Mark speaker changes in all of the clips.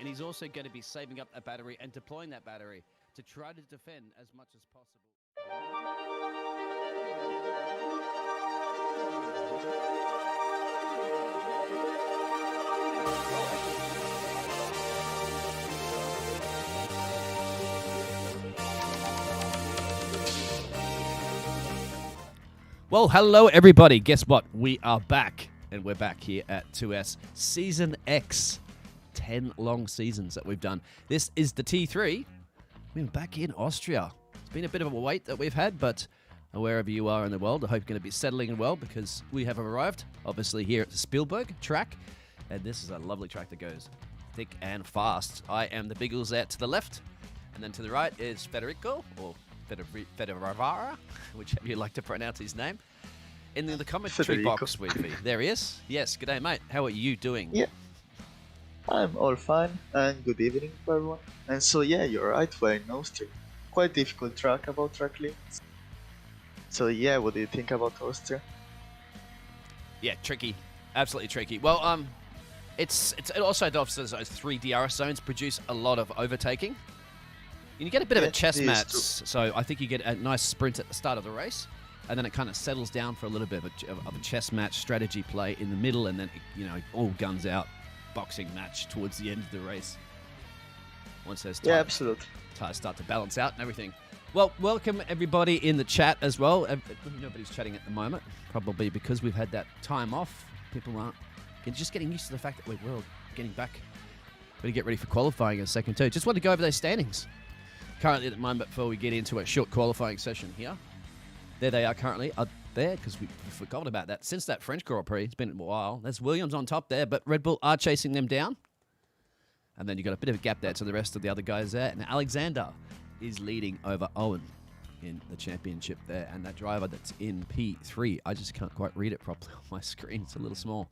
Speaker 1: and he's also going to be saving up a battery and deploying that battery to try to defend as much as possible. Well, hello everybody. Guess what? We are back, and we're back here at 2S Season X. 10 long seasons that we've done. This is the T3. We're back in Austria. It's been a bit of a wait that we've had, but wherever you are in the world, I hope you're going to be settling in well, because we have arrived, obviously, here at the Spielberg track, and this is a lovely track that goes thick and fast. I am the Biggles there to the left, and then to the right is Federico, or Federavara, whichever you like to pronounce his name, in the commentary box with me. There he is. Yes, good day, mate. How are you doing?
Speaker 2: Yeah, I'm all fine, and good evening for everyone. And so yeah, you're right, we're in Austria. Quite difficult track about track limits. So yeah, what do you think about Austria?
Speaker 1: Yeah, tricky. Absolutely tricky. Well, it also does those 3 DRS zones produce a lot of overtaking. You get a bit of a chess match, so I think you get a nice sprint at the start of the race, and then it kind of settles down for a little bit of a chess match strategy play in the middle, and then, all guns out, boxing match towards the end of the race. Once those tires start to balance out and everything. Well, welcome everybody in the chat as well. Nobody's chatting at the moment, probably because we've had that time off. People aren't just getting used to the fact that we're getting back. We're going to get ready for qualifying in a second too. Just want to go over those standings. Currently at the moment, before we get into a short qualifying session here, there they are currently up there, because we forgot about that. Since that French Grand Prix, it's been a while. There's Williams on top there, but Red Bull are chasing them down. And then you've got a bit of a gap there to the rest of the other guys there. And Alexander is leading over Owen in the championship there. And that driver that's in P3, I just can't quite read it properly on my screen. It's a little small.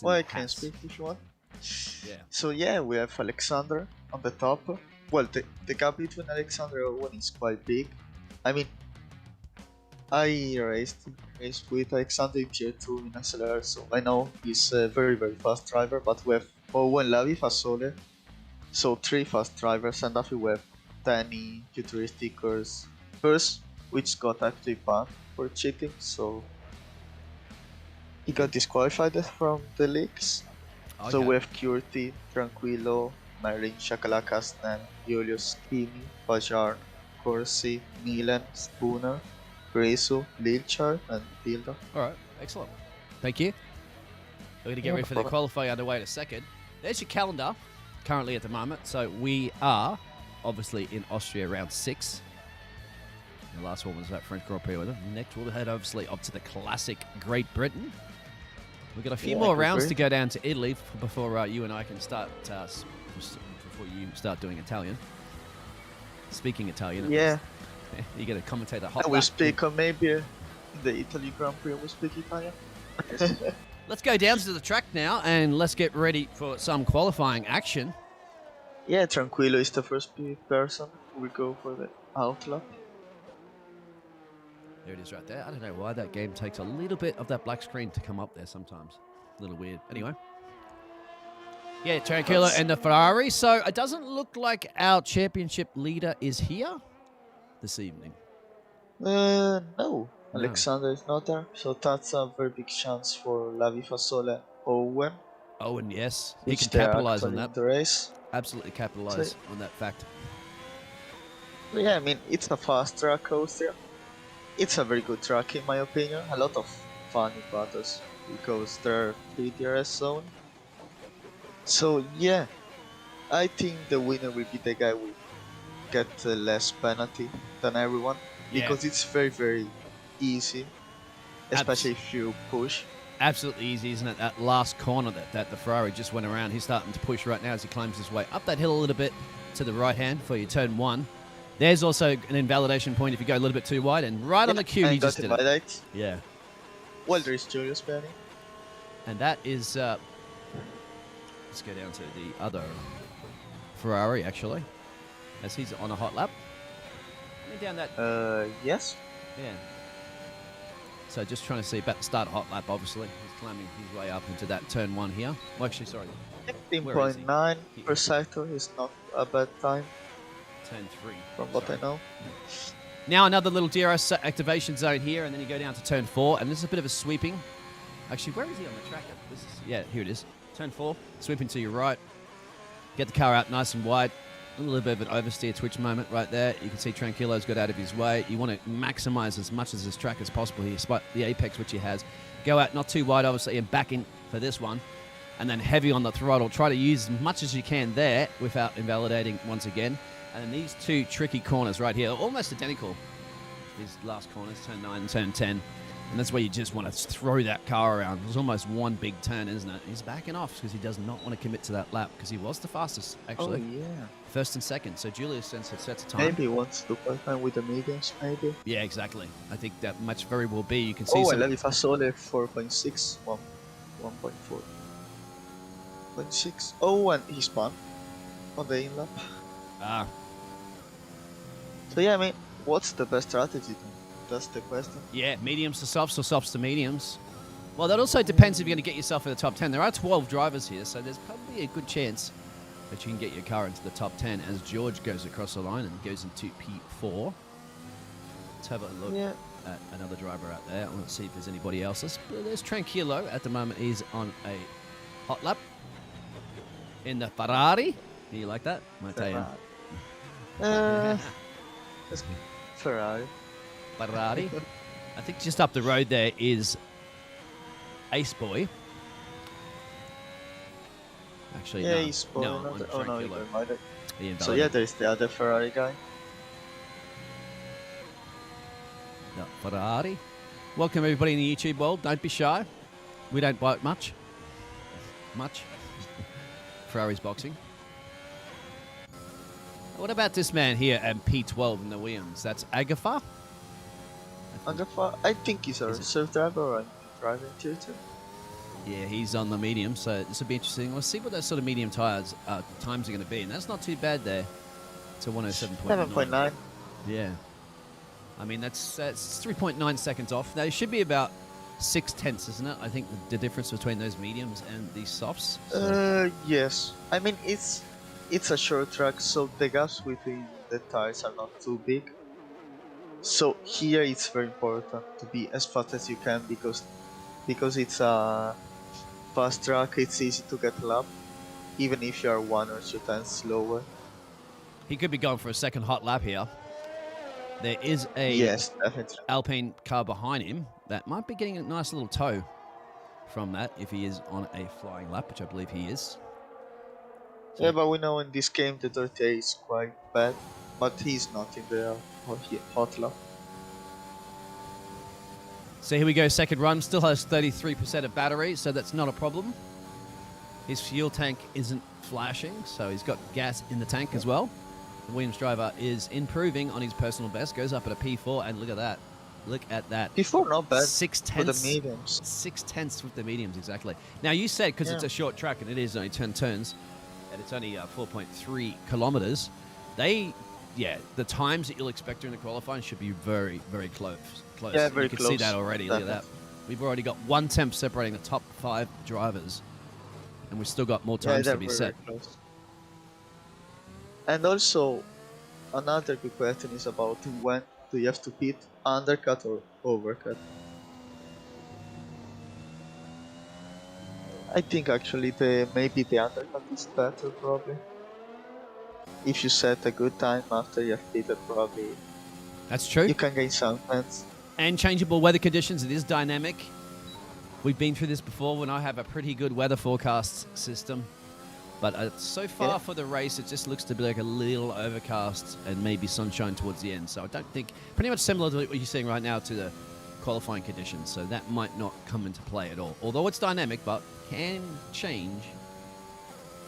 Speaker 2: Well, I can speak if you want.
Speaker 1: Yeah.
Speaker 2: So yeah, we have Alexander on the top. Well, the gap between Alexander and Owen is quite big. I mean, I raced with Alexander in Tier 2 in SLR, so I know he's a very, very fast driver, but we have Owen, Lavi, Fasole, so 3 fast drivers, and after we have Danny, Futuristicers, first, which got actually banned for cheating, so he got disqualified from the leagues. Okay. So we have Curti, Tranquillo, Marin, Shakalaka, Snan, Julius, Kimi, Bajar, Corsi, Milan, Spooner, Resu, Lilchar, and Tilda.
Speaker 1: Alright, excellent. Thank you. We're going to get ready for the qualifying underway in a second. There's your calendar currently at the moment. So we are obviously in Austria round 6. The last one was that French Grand Prix with them. Next we'll head obviously up to the classic Great Britain. We've got a few more rounds to go down to Italy before you and I can start, before you start doing Italian. Speaking Italian.
Speaker 2: Yeah.
Speaker 1: You get to commentate a hot
Speaker 2: lap. We speak maybe the Italy Grand Prix, we speak Italian.
Speaker 1: Let's go down to the track now and let's get ready for some qualifying action.
Speaker 2: Yeah, Tranquillo is the first person. We go for the outlap.
Speaker 1: There it is right there. I don't know why that game takes a little bit of that black screen to come up there sometimes. A little weird. Anyway. Yeah, Tranquillo and the Ferrari. So it doesn't look like our championship leader is here this evening.
Speaker 2: No. Alexander is not there. So that's a very big chance for Lavi, Fasole, Owen.
Speaker 1: Owen, yes. He can capitalize on that.
Speaker 2: The race.
Speaker 1: Absolutely capitalize on that fact.
Speaker 2: Yeah, I mean, it's a fast track Austria. It's a very good track in my opinion. A lot of funny battles because there are 3 DRS zone. So yeah, I think the winner will be the guy who get less penalty than everyone, because it's very, very easy, especially if you push.
Speaker 1: Absolutely easy, isn't it? That last corner that the Ferrari just went around, he's starting to push right now as he climbs his way up that hill a little bit to the right hand for your turn 1. There's also an invalidation point if you go a little bit too wide, and right on the cue he just did it. Yeah.
Speaker 2: Well, there is Julius Benny.
Speaker 1: And that is, let's go down to the other Ferrari, actually, as he's on a hot lap. Down that.
Speaker 2: Yes.
Speaker 1: Yeah. So just trying to see about the start hot lap, obviously. He's climbing his way up into that turn 1 here. Well, actually, sorry.
Speaker 2: 15.9 per sector is not a bad time
Speaker 1: Turn 3.
Speaker 2: from what I know.
Speaker 1: Now another little DRS activation zone here, and then you go down to turn 4, and this is a bit of a sweeping. Actually, where is he on the track? Yeah, here it is. Turn 4, sweeping to your right. Get the car out nice and wide. A little bit of an oversteer twitch moment right there. You can see Tranquillo's got out of his way. You want to maximize as much of this track as possible here, despite the apex which he has. Go out not too wide, obviously, and back in for this one. And then heavy on the throttle. Try to use as much as you can there without invalidating once again. And then these two tricky corners right here, almost identical. These last corners, turn 9 and turn 10. And that's where you just want to throw that car around. It's almost one big turn, isn't it? He's backing off because he does not want to commit to that lap because he was the fastest, actually.
Speaker 2: Oh, yeah.
Speaker 1: First and second. So Julius sets a time.
Speaker 2: Maybe he wants to qualify with the mediums, maybe.
Speaker 1: Yeah, exactly. I think that much very well be. You can see
Speaker 2: Oh,
Speaker 1: some...
Speaker 2: El Fasole 4.6, 1.4. 0.6. Oh, and he spun on the in lap.
Speaker 1: Ah.
Speaker 2: So yeah, I mean, what's the best strategy then? That's the question.
Speaker 1: Yeah, mediums to softs or softs to mediums. Well, that also depends if you're going to get yourself in the top 10. There are 12 drivers here, so there's probably a good chance that you can get your car into the top 10 as George goes across the line and goes into P4. Let's have a look at another driver out there. I want to see if there's anybody else. There's Tranquillo. At the moment, he's on a hot lap in the Ferrari. Do you like that? I'm going to tell you.
Speaker 2: That's Ferrari.
Speaker 1: Ferrari. I think just up the road there is Ace Boy. Actually,
Speaker 2: yeah,
Speaker 1: no.
Speaker 2: Ace Boy.
Speaker 1: No,
Speaker 2: Oh no, you
Speaker 1: Tranquillo.
Speaker 2: got it.
Speaker 1: So
Speaker 2: So yeah, there's the other Ferrari guy.
Speaker 1: No, Ferrari. Welcome everybody in the YouTube world. Don't be shy. We don't bite much. Ferrari's boxing. What about this man here at P12 in the Williams? That's Agafa?
Speaker 2: Agafa, I think he's a reserve driver or a driving tutor.
Speaker 1: Yeah, he's on the medium, so this will be interesting. We'll see what those sort of medium times are going to be, and that's not too bad there. To 107.9.
Speaker 2: 7.9.
Speaker 1: Yeah. I mean, that's 3.9 seconds off. Now, it should be about 0.6, isn't it? I think the difference between those mediums and these softs. So.
Speaker 2: Yes. I mean, it's a short track, so the gaps between the tires are not too big. So here it's very important to be as fast as you can because it's a fast track. It's easy to get a lap, even if you are 1 or 2 times slower.
Speaker 1: He could be going for a second hot lap here. There is a
Speaker 2: definitely.
Speaker 1: Alpine car behind him that might be getting a nice little tow from that if he is on a flying lap, which I believe he is. So
Speaker 2: Yeah, but we know in this game the Dirty is quite bad, but he's not in the hot lap.
Speaker 1: So here we go, second run. Still has 33% of battery, so that's not a problem. His fuel tank isn't flashing, so he's got gas in the tank as well. The Williams driver is improving on his personal best, goes up at a P4, and look at that. Look at that.
Speaker 2: P4 not bad
Speaker 1: 6/10
Speaker 2: for the mediums.
Speaker 1: 6/10 with the mediums, exactly. Now, you said, because it's a short track, and it is only 10 turns, and it's only 4.3 kilometers, the times that you'll expect during the qualifying should be very, very close.
Speaker 2: Yeah, very
Speaker 1: you can
Speaker 2: close.
Speaker 1: see that already. Look at that. We've already got 1 temp separating the top 5 drivers, and we've still got more times to be set.
Speaker 2: Very close. And also, another good question is about when do you have to pit, undercut or overcut? I think actually maybe the undercut is better probably. If you set a good time after you have pitted, probably
Speaker 1: That's true.
Speaker 2: you can gain some points.
Speaker 1: And changeable weather conditions. It is dynamic. We've been through this before when I have a pretty good weather forecast system. But so far for the race, it just looks to be like a little overcast and maybe sunshine towards the end. So I don't think, pretty much similar to what you're seeing right now to the qualifying conditions. So that might not come into play at all. Although it's dynamic, but can change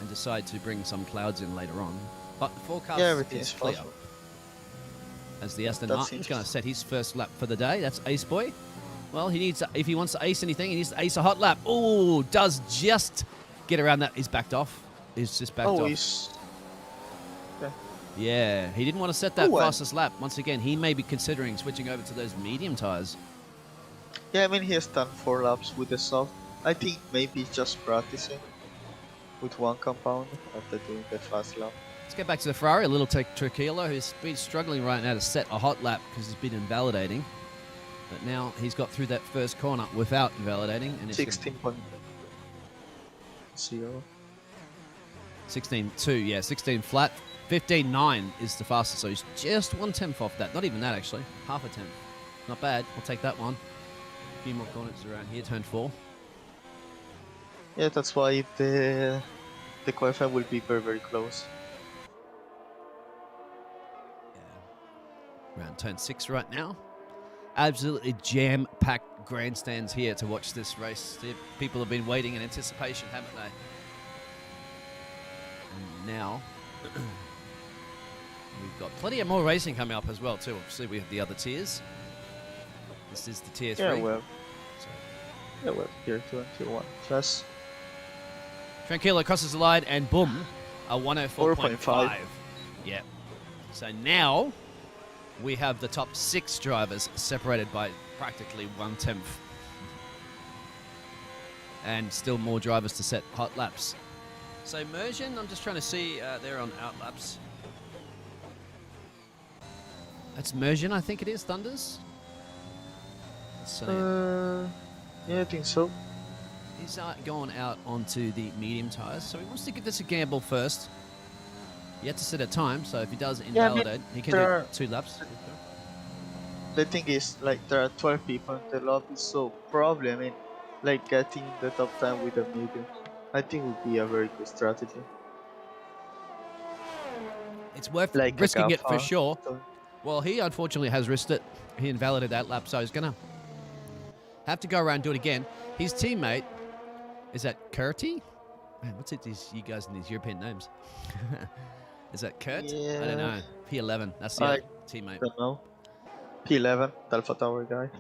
Speaker 1: and decide to bring some clouds in later on. But the forecast is clear.
Speaker 2: Possible.
Speaker 1: As the Aston Martin's going to set his first lap for the day. That's Ace Boy. Well, he needs if he wants to ace anything, he needs to ace a hot lap. Oh, does just get around that. He's backed off. He's just backed off. Yeah, he didn't want to set that fastest lap. Once again, he may be considering switching over to those medium tires.
Speaker 2: Yeah, I mean he has done 4 laps with the soft. I think maybe he's just practicing with one compound after doing the fast lap.
Speaker 1: Let's get back to the Ferrari. A little Tequila, who's been struggling right now to set a hot lap because he's been invalidating. But now he's got through that first corner without invalidating. And
Speaker 2: 16.0.
Speaker 1: 16.2, yeah, 16 flat. 15.9 is the fastest, so he's just 1/10 off that. Not even that, actually. Half a tenth. Not bad. We'll take that one. A few more corners around here. Turn 4.
Speaker 2: Yeah, that's why the qualifying will be very, very close.
Speaker 1: Yeah. Around turn 6 right now. Absolutely jam-packed grandstands here to watch this race. People have been waiting in anticipation, haven't they? And now we've got plenty of more racing coming up as well too. Obviously we have the other tiers. This is the tier 3.
Speaker 2: Yeah, well, tier 2 and tier 1 plus.
Speaker 1: Tranquillo crosses the line and boom, a 104.5.
Speaker 2: 4.5.
Speaker 1: Yeah. So now we have the top 6 drivers separated by practically 1/10. And still more drivers to set hot laps. So Mergen, I'm just trying to see, they're on out laps. That's Mergen, I think it is, Thunders?
Speaker 2: Yeah, I think so.
Speaker 1: He's going out onto the medium tyres, so he wants to give this a gamble first. He had to set a time, so if he does invalidate, he can do 2 laps.
Speaker 2: The thing is, like, there are 12 people in the lobby, so probably, I mean, like, getting the top 10 with a medium, I think would be a very good strategy.
Speaker 1: It's worth
Speaker 2: Like
Speaker 1: risking it for sure.
Speaker 2: So,
Speaker 1: Well, he unfortunately has risked it. He invalidated that lap, so he's going to have to go around and do it again. His teammate, is that Kurti? Man, what's it, you guys in these European names? Is that Kurt?
Speaker 2: Yeah.
Speaker 1: I don't know. P11, that's the other teammate.
Speaker 2: I don't know. P11, the Alpha Tower guy.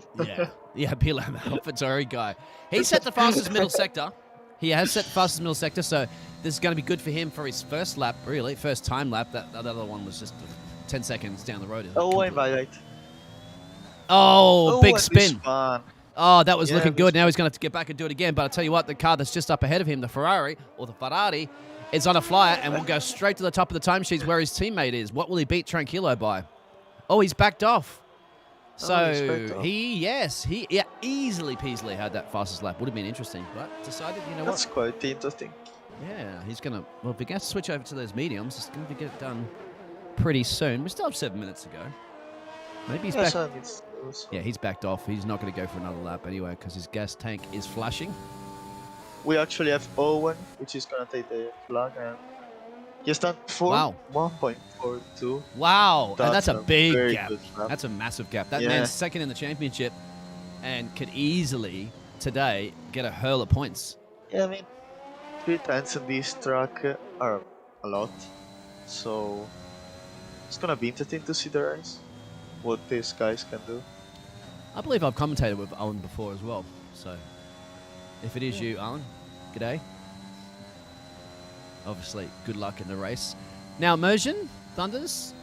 Speaker 1: Yeah, P11, AlphaTauri guy. He set the fastest middle sector. He has set the fastest middle sector, so this is going to be good for him for his first lap, really. First time lap. That other one was just 10 seconds down the road.
Speaker 2: Oh, invalidate.
Speaker 1: Oh, big spin. Oh, that was looking good. Now he's going to have to get back and do it again. But I'll tell you what, the car that's just up ahead of him, the Ferrari, is on a flyer and will go straight to the top of the timesheets where his teammate is. What will he beat Tranquillo by? Oh, he's backed off. So he easily peasily had that fastest lap. Would have been interesting, but decided, you know what?
Speaker 2: That's quite interesting.
Speaker 1: Yeah, he's going to, well, if he gets to switch over to those mediums, it's going to get it done pretty soon. We still have 7 minutes to go. Maybe he's back. Yeah, he's backed off. He's not going to go for another lap anyway because his gas tank is flashing.
Speaker 2: We actually have Owen, which is going to take the flag, and he's done 1.42.
Speaker 1: Wow, and that's a big gap.
Speaker 2: Gap.
Speaker 1: That's a massive gap. That man's second in the championship and could easily, today, get a hurl of points.
Speaker 2: Yeah, I mean, 3 times in this track are a lot, so it's going to be interesting to see the race. What these guys can do.
Speaker 1: I believe I've commentated with Alan before as well, so if it is you, Alan, g'day. Obviously, good luck in the race. Now, Mergen, Thunders,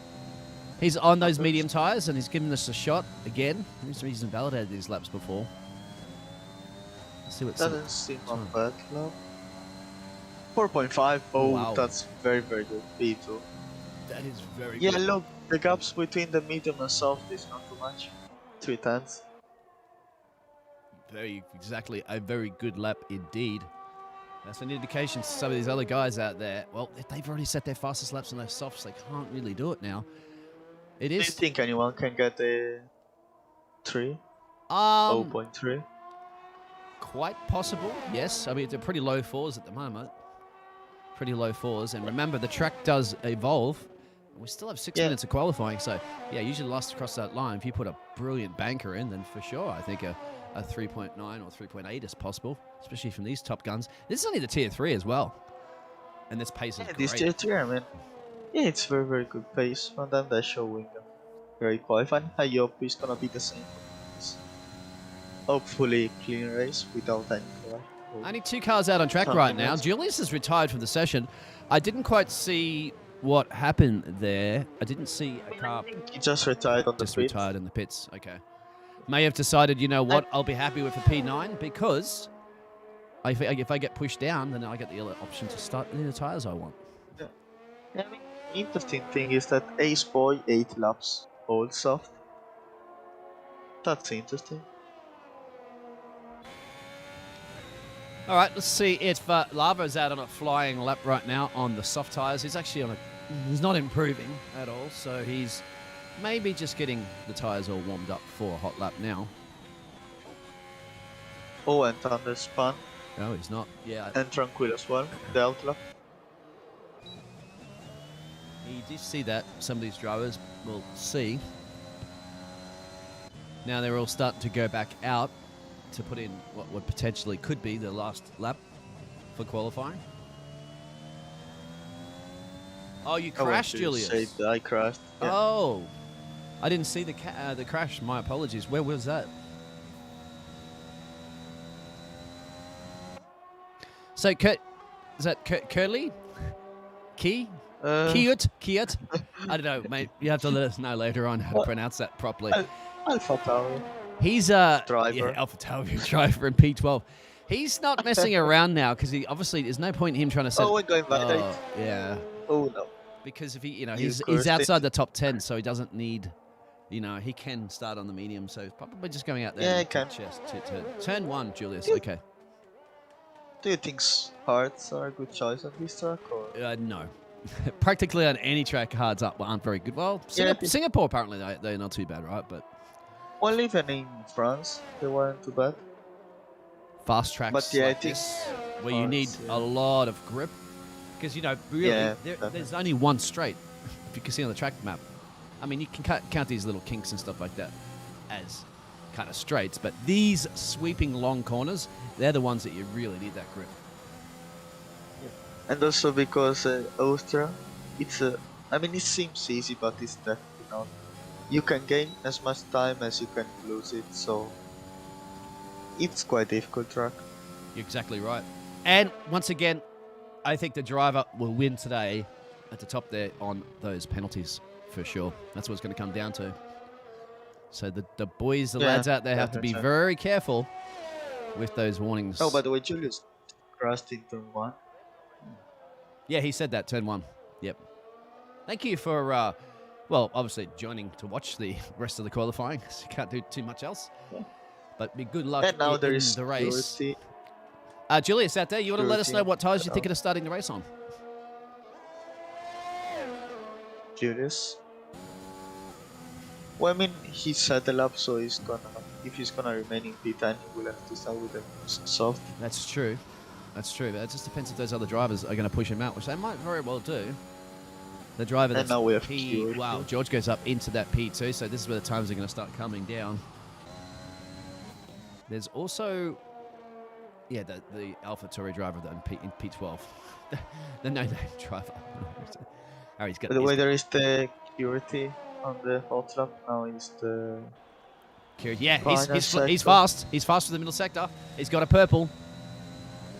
Speaker 1: he's on those medium tyres and he's giving us a shot again. He's invalidated these laps before. Let's see what's
Speaker 2: doesn't seem on bad lap. 4.5. Oh, wow. That's very, very good. P2.
Speaker 1: That is very good.
Speaker 2: Yeah, look. The gaps between the medium and soft is not too much. 3 tenths.
Speaker 1: Exactly a very good lap indeed. That's an indication to some of these other guys out there. Well, they've already set their fastest laps on their softs. They can't really do it now. It is.
Speaker 2: Do you think anyone can get a 3? 0.3?
Speaker 1: Quite possible, yes. I mean, they're pretty low 4s at the moment. Pretty low 4s. And remember, the track does evolve. We still have 6 minutes of qualifying, so yeah, usually last across that line. If you put a brilliant banker in, then for sure, I think a 3.9 or 3.8 is possible, especially from these top guns. This is only the tier 3 as well, and this pace is great.
Speaker 2: This tier 3, I mean, yeah, it's very, very good pace, and then they're showing very qualifying. I hope it's gonna be the same. Hopefully, clean race without any flash.
Speaker 1: Only 2 cars out on track right now. Julius is retired from the session. I didn't quite see what happened there. I didn't see a car.
Speaker 2: He just retired on the pits.
Speaker 1: Just retired in the pits. Okay. may have decided, you know what, I'll be happy with a P9 because if I get pushed down, then I get the option to start the tyres I want.
Speaker 2: Yeah. I mean, interesting thing is that Ace Boy 8 laps all soft. That's interesting.
Speaker 1: All right, let's see if Lava's out on a flying lap right now on the soft tyres. He's actually he's not improving at all, so he's maybe just getting the tyres all warmed up for a hot lap now.
Speaker 2: Oh, and Thunderspan.
Speaker 1: No, he's not. Yeah.
Speaker 2: And Tranquil as well, the out lap.
Speaker 1: You do see that. Some of these drivers will see. Now they're all starting to go back out to put in what potentially could be the last lap for qualifying. Oh, you crashed, Julius.
Speaker 2: I crashed. Yeah.
Speaker 1: Oh, I didn't see the crash. My apologies. Where was that? So, is that Curly? Key? Kiut? I don't know, mate. You have to let us know later on how to pronounce that properly.
Speaker 2: Alpha Tauri.
Speaker 1: He's
Speaker 2: driver.
Speaker 1: Yeah, Alpha Tauri driver in P12. He's not messing around now because he obviously there's no point in him trying to set.
Speaker 2: Oh, we're going back.
Speaker 1: Yeah.
Speaker 2: Oh no.
Speaker 1: Because if he's outside the top 10, so he doesn't need, he can start on the medium, so he's probably just going out there.
Speaker 2: Yeah, he can.
Speaker 1: To turn 1, Julius.
Speaker 2: Yeah.
Speaker 1: Okay.
Speaker 2: Do you think hards are a good choice on this track? Or?
Speaker 1: No. Practically on any track, hards up aren't very good. Well, Singapore apparently they're not too bad, right? But
Speaker 2: well, even in France, they weren't too bad.
Speaker 1: Fast tracks
Speaker 2: but yeah,
Speaker 1: like this, where you need a lot of grip. Because, really, there's only one straight, if you can see on the track map. I mean, you can count these little kinks and stuff like that as kind of straights, but these sweeping long corners, they're the ones that you really need that grip.
Speaker 2: Yeah. And also because Austria, it seems easy, but it's definitely not. You can gain as much time as you can lose it, so it's quite a difficult track.
Speaker 1: You're exactly right. And once again, I think the driver will win today at the top there on those penalties for sure. That's what it's going to come down to. So the boys, the lads out there have to be very careful with those warnings.
Speaker 2: Oh, by the way, Julius crashed in turn 1.
Speaker 1: Yeah, he said that, turn 1. Yep. Thank you for, obviously joining to watch the rest of the qualifying. You can't do too much else. Yeah. But be good luck
Speaker 2: and now there is
Speaker 1: the race.
Speaker 2: Purity.
Speaker 1: Julius, out there, you want to let us know what tyres you're thinking of starting the race on?
Speaker 2: Julius? Well, I mean, he set the lap, so if he's gonna remain in P10, he will have to start with the soft.
Speaker 1: That's true. But it just depends if those other drivers are going to push him out, which they might very well do. The driver that's
Speaker 2: now we have
Speaker 1: P... Wow, George goes up into that P2, so this is where the times are going to start coming down. There's also... Yeah, the Alpha Tauri driver in P12. the no-name driver. Oh, he's got,
Speaker 2: by the way, there is the Purity on the hot lap. Now is the...
Speaker 1: Yeah, he's fast. He's fast for the middle sector. He's got a purple.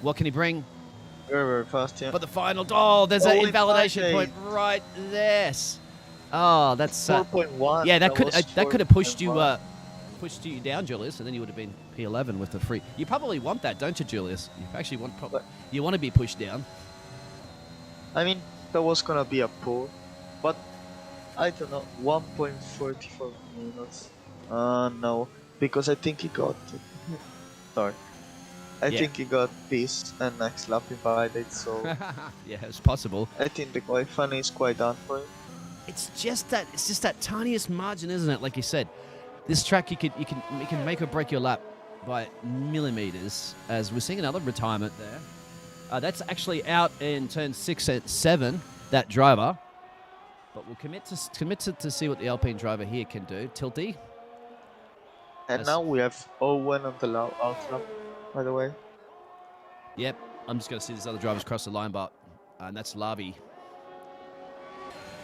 Speaker 1: What can he bring?
Speaker 2: Very, very fast, yeah.
Speaker 1: But the final... Oh, there's an invalidation point right there. Oh, that's...
Speaker 2: 4.1.
Speaker 1: Yeah, that could have pushed you down, Julius, and then you would have been P11 with the free. You probably want that, don't you, Julius? You actually you want to be pushed down.
Speaker 2: I mean, that was gonna be a pull, but I don't know, 1.44 minutes. No, because I think he got. Sorry, I think he got peace and next lap invalid. So
Speaker 1: yeah, it's possible.
Speaker 2: I think the qualifying is quite done for him.
Speaker 1: It's just that tiniest margin, isn't it? Like you said. This track, you can make or break your lap by millimeters, as we're seeing another retirement there. That's actually out in turn 6 and 7, that driver. But we'll commit to see what the Alpine driver here can do. Tilty.
Speaker 2: And now we have Owen on the out lap, by the way.
Speaker 1: Yep, I'm just going to see these other drivers cross the line, and that's Lavi.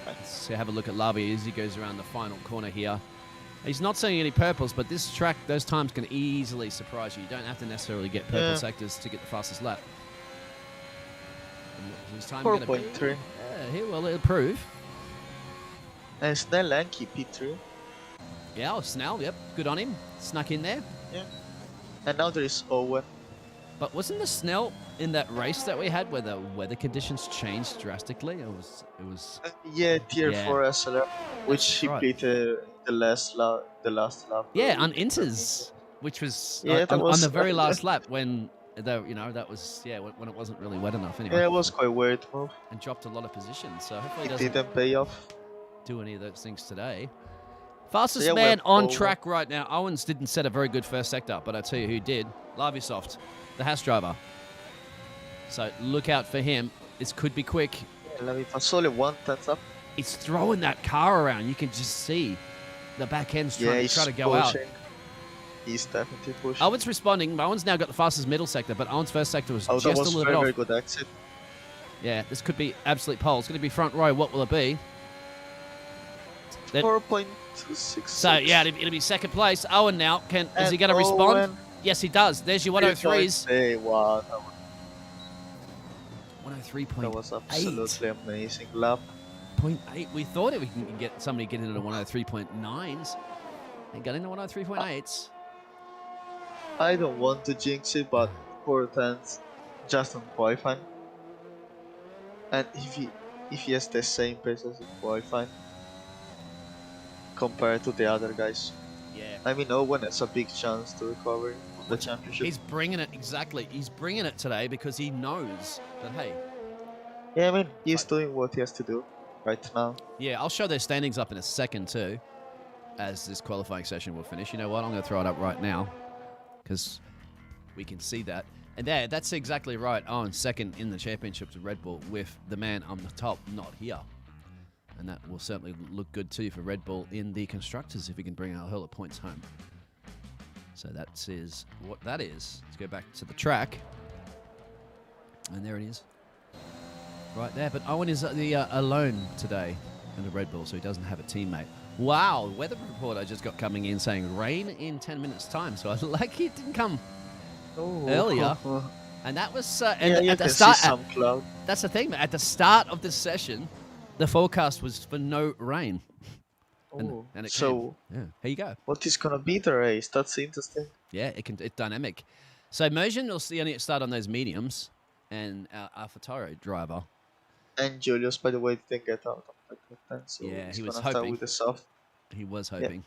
Speaker 1: Let's have a look at Lavi as he goes around the final corner here. He's not seeing any purples, but this track, those times can easily surprise you. You don't have to necessarily get purple sectors to get the fastest lap.
Speaker 2: 4.3.
Speaker 1: Yeah, here will improve.
Speaker 2: And Snell Lanky P3.
Speaker 1: Yeah, Snell, yep. Good on him. Snuck in there.
Speaker 2: Yeah. And now there is Owen.
Speaker 1: But wasn't the Snell in that race that we had where the weather conditions changed drastically? It was
Speaker 2: Yeah, tier
Speaker 1: Yeah.
Speaker 2: 4 SLR, which
Speaker 1: That's
Speaker 2: he
Speaker 1: right.
Speaker 2: pitted the last lap.
Speaker 1: Yeah, on
Speaker 2: with the
Speaker 1: Inters, which was
Speaker 2: Yeah, that
Speaker 1: on
Speaker 2: was
Speaker 1: the very last lap when that was when it wasn't really wet enough anyway.
Speaker 2: yeah, it was quite weird move.
Speaker 1: And dropped a lot of positions. So hopefully
Speaker 2: It
Speaker 1: he doesn't
Speaker 2: didn't pay off.
Speaker 1: do any of those things today. Fastest
Speaker 2: So, yeah, we
Speaker 1: man
Speaker 2: have
Speaker 1: on
Speaker 2: Owen.
Speaker 1: track right now. Owens didn't set a very good first sector, but I tell you who did. Lavisoft, the Haas driver. So look out for him. This could be quick.
Speaker 2: Yeah, Fasole 1/10 up.
Speaker 1: He's throwing that car around. You can just see the back end's trying to go
Speaker 2: pushing.
Speaker 1: out.
Speaker 2: He's definitely pushing.
Speaker 1: Owen's responding. Owen's now got the fastest middle sector, but Owen's first sector was
Speaker 2: that
Speaker 1: just
Speaker 2: was
Speaker 1: a little
Speaker 2: very,
Speaker 1: bit off.
Speaker 2: very good exit.
Speaker 1: Yeah, this could be absolute pole. It's going to be front row. What will it be?
Speaker 2: 4.266.
Speaker 1: So, yeah, it'll be second place. Owen now. Is he going to respond? Yes, he does. There's your 103s.
Speaker 2: Hey, wow.
Speaker 1: 103.8.
Speaker 2: That was absolutely amazing lap.
Speaker 1: 0.8. We thought we can get somebody get into the 103.9s. They got into 103.8s.
Speaker 2: I don't want to jinx it, but 4/10 just on qualifying. And if he has the same pace as in qualifying compared to the other guys,
Speaker 1: Yeah.
Speaker 2: I mean, Owen has a big chance to recover from the championship.
Speaker 1: He's bringing it, exactly. He's bringing it today because he knows that, hey.
Speaker 2: Yeah, I mean, he's doing what he has to do right now.
Speaker 1: Yeah, I'll show their standings up in a second too, as this qualifying session will finish. You know what? I'm going to throw it up right now because we can see that. And that's exactly right. Owen's second in the championship to Red Bull with the man on the top not here. And that will certainly look good too for Red Bull in the constructors if he can bring a hell of points home. So that is what that is. Let's go back to the track. And there it is. Right there. But Owen is alone today in the Red Bull, so he doesn't have a teammate. Wow, the weather reporter just got coming in saying rain in 10 minutes' time. So I like it didn't come earlier. And that was at the start.
Speaker 2: See some cloud.
Speaker 1: That's the thing. At the start of this session, the forecast was for no rain. And it
Speaker 2: so
Speaker 1: came. Yeah, here you go.
Speaker 2: What is gonna be the race? That's interesting.
Speaker 1: Yeah, it's dynamic. So Motion will see only start on those mediums, and our AlphaTauri driver.
Speaker 2: And Julius, by the way, didn't get out of the top 10, so
Speaker 1: Yeah,
Speaker 2: he's
Speaker 1: he was
Speaker 2: gonna start
Speaker 1: hoping.
Speaker 2: with the soft.
Speaker 1: He was hoping.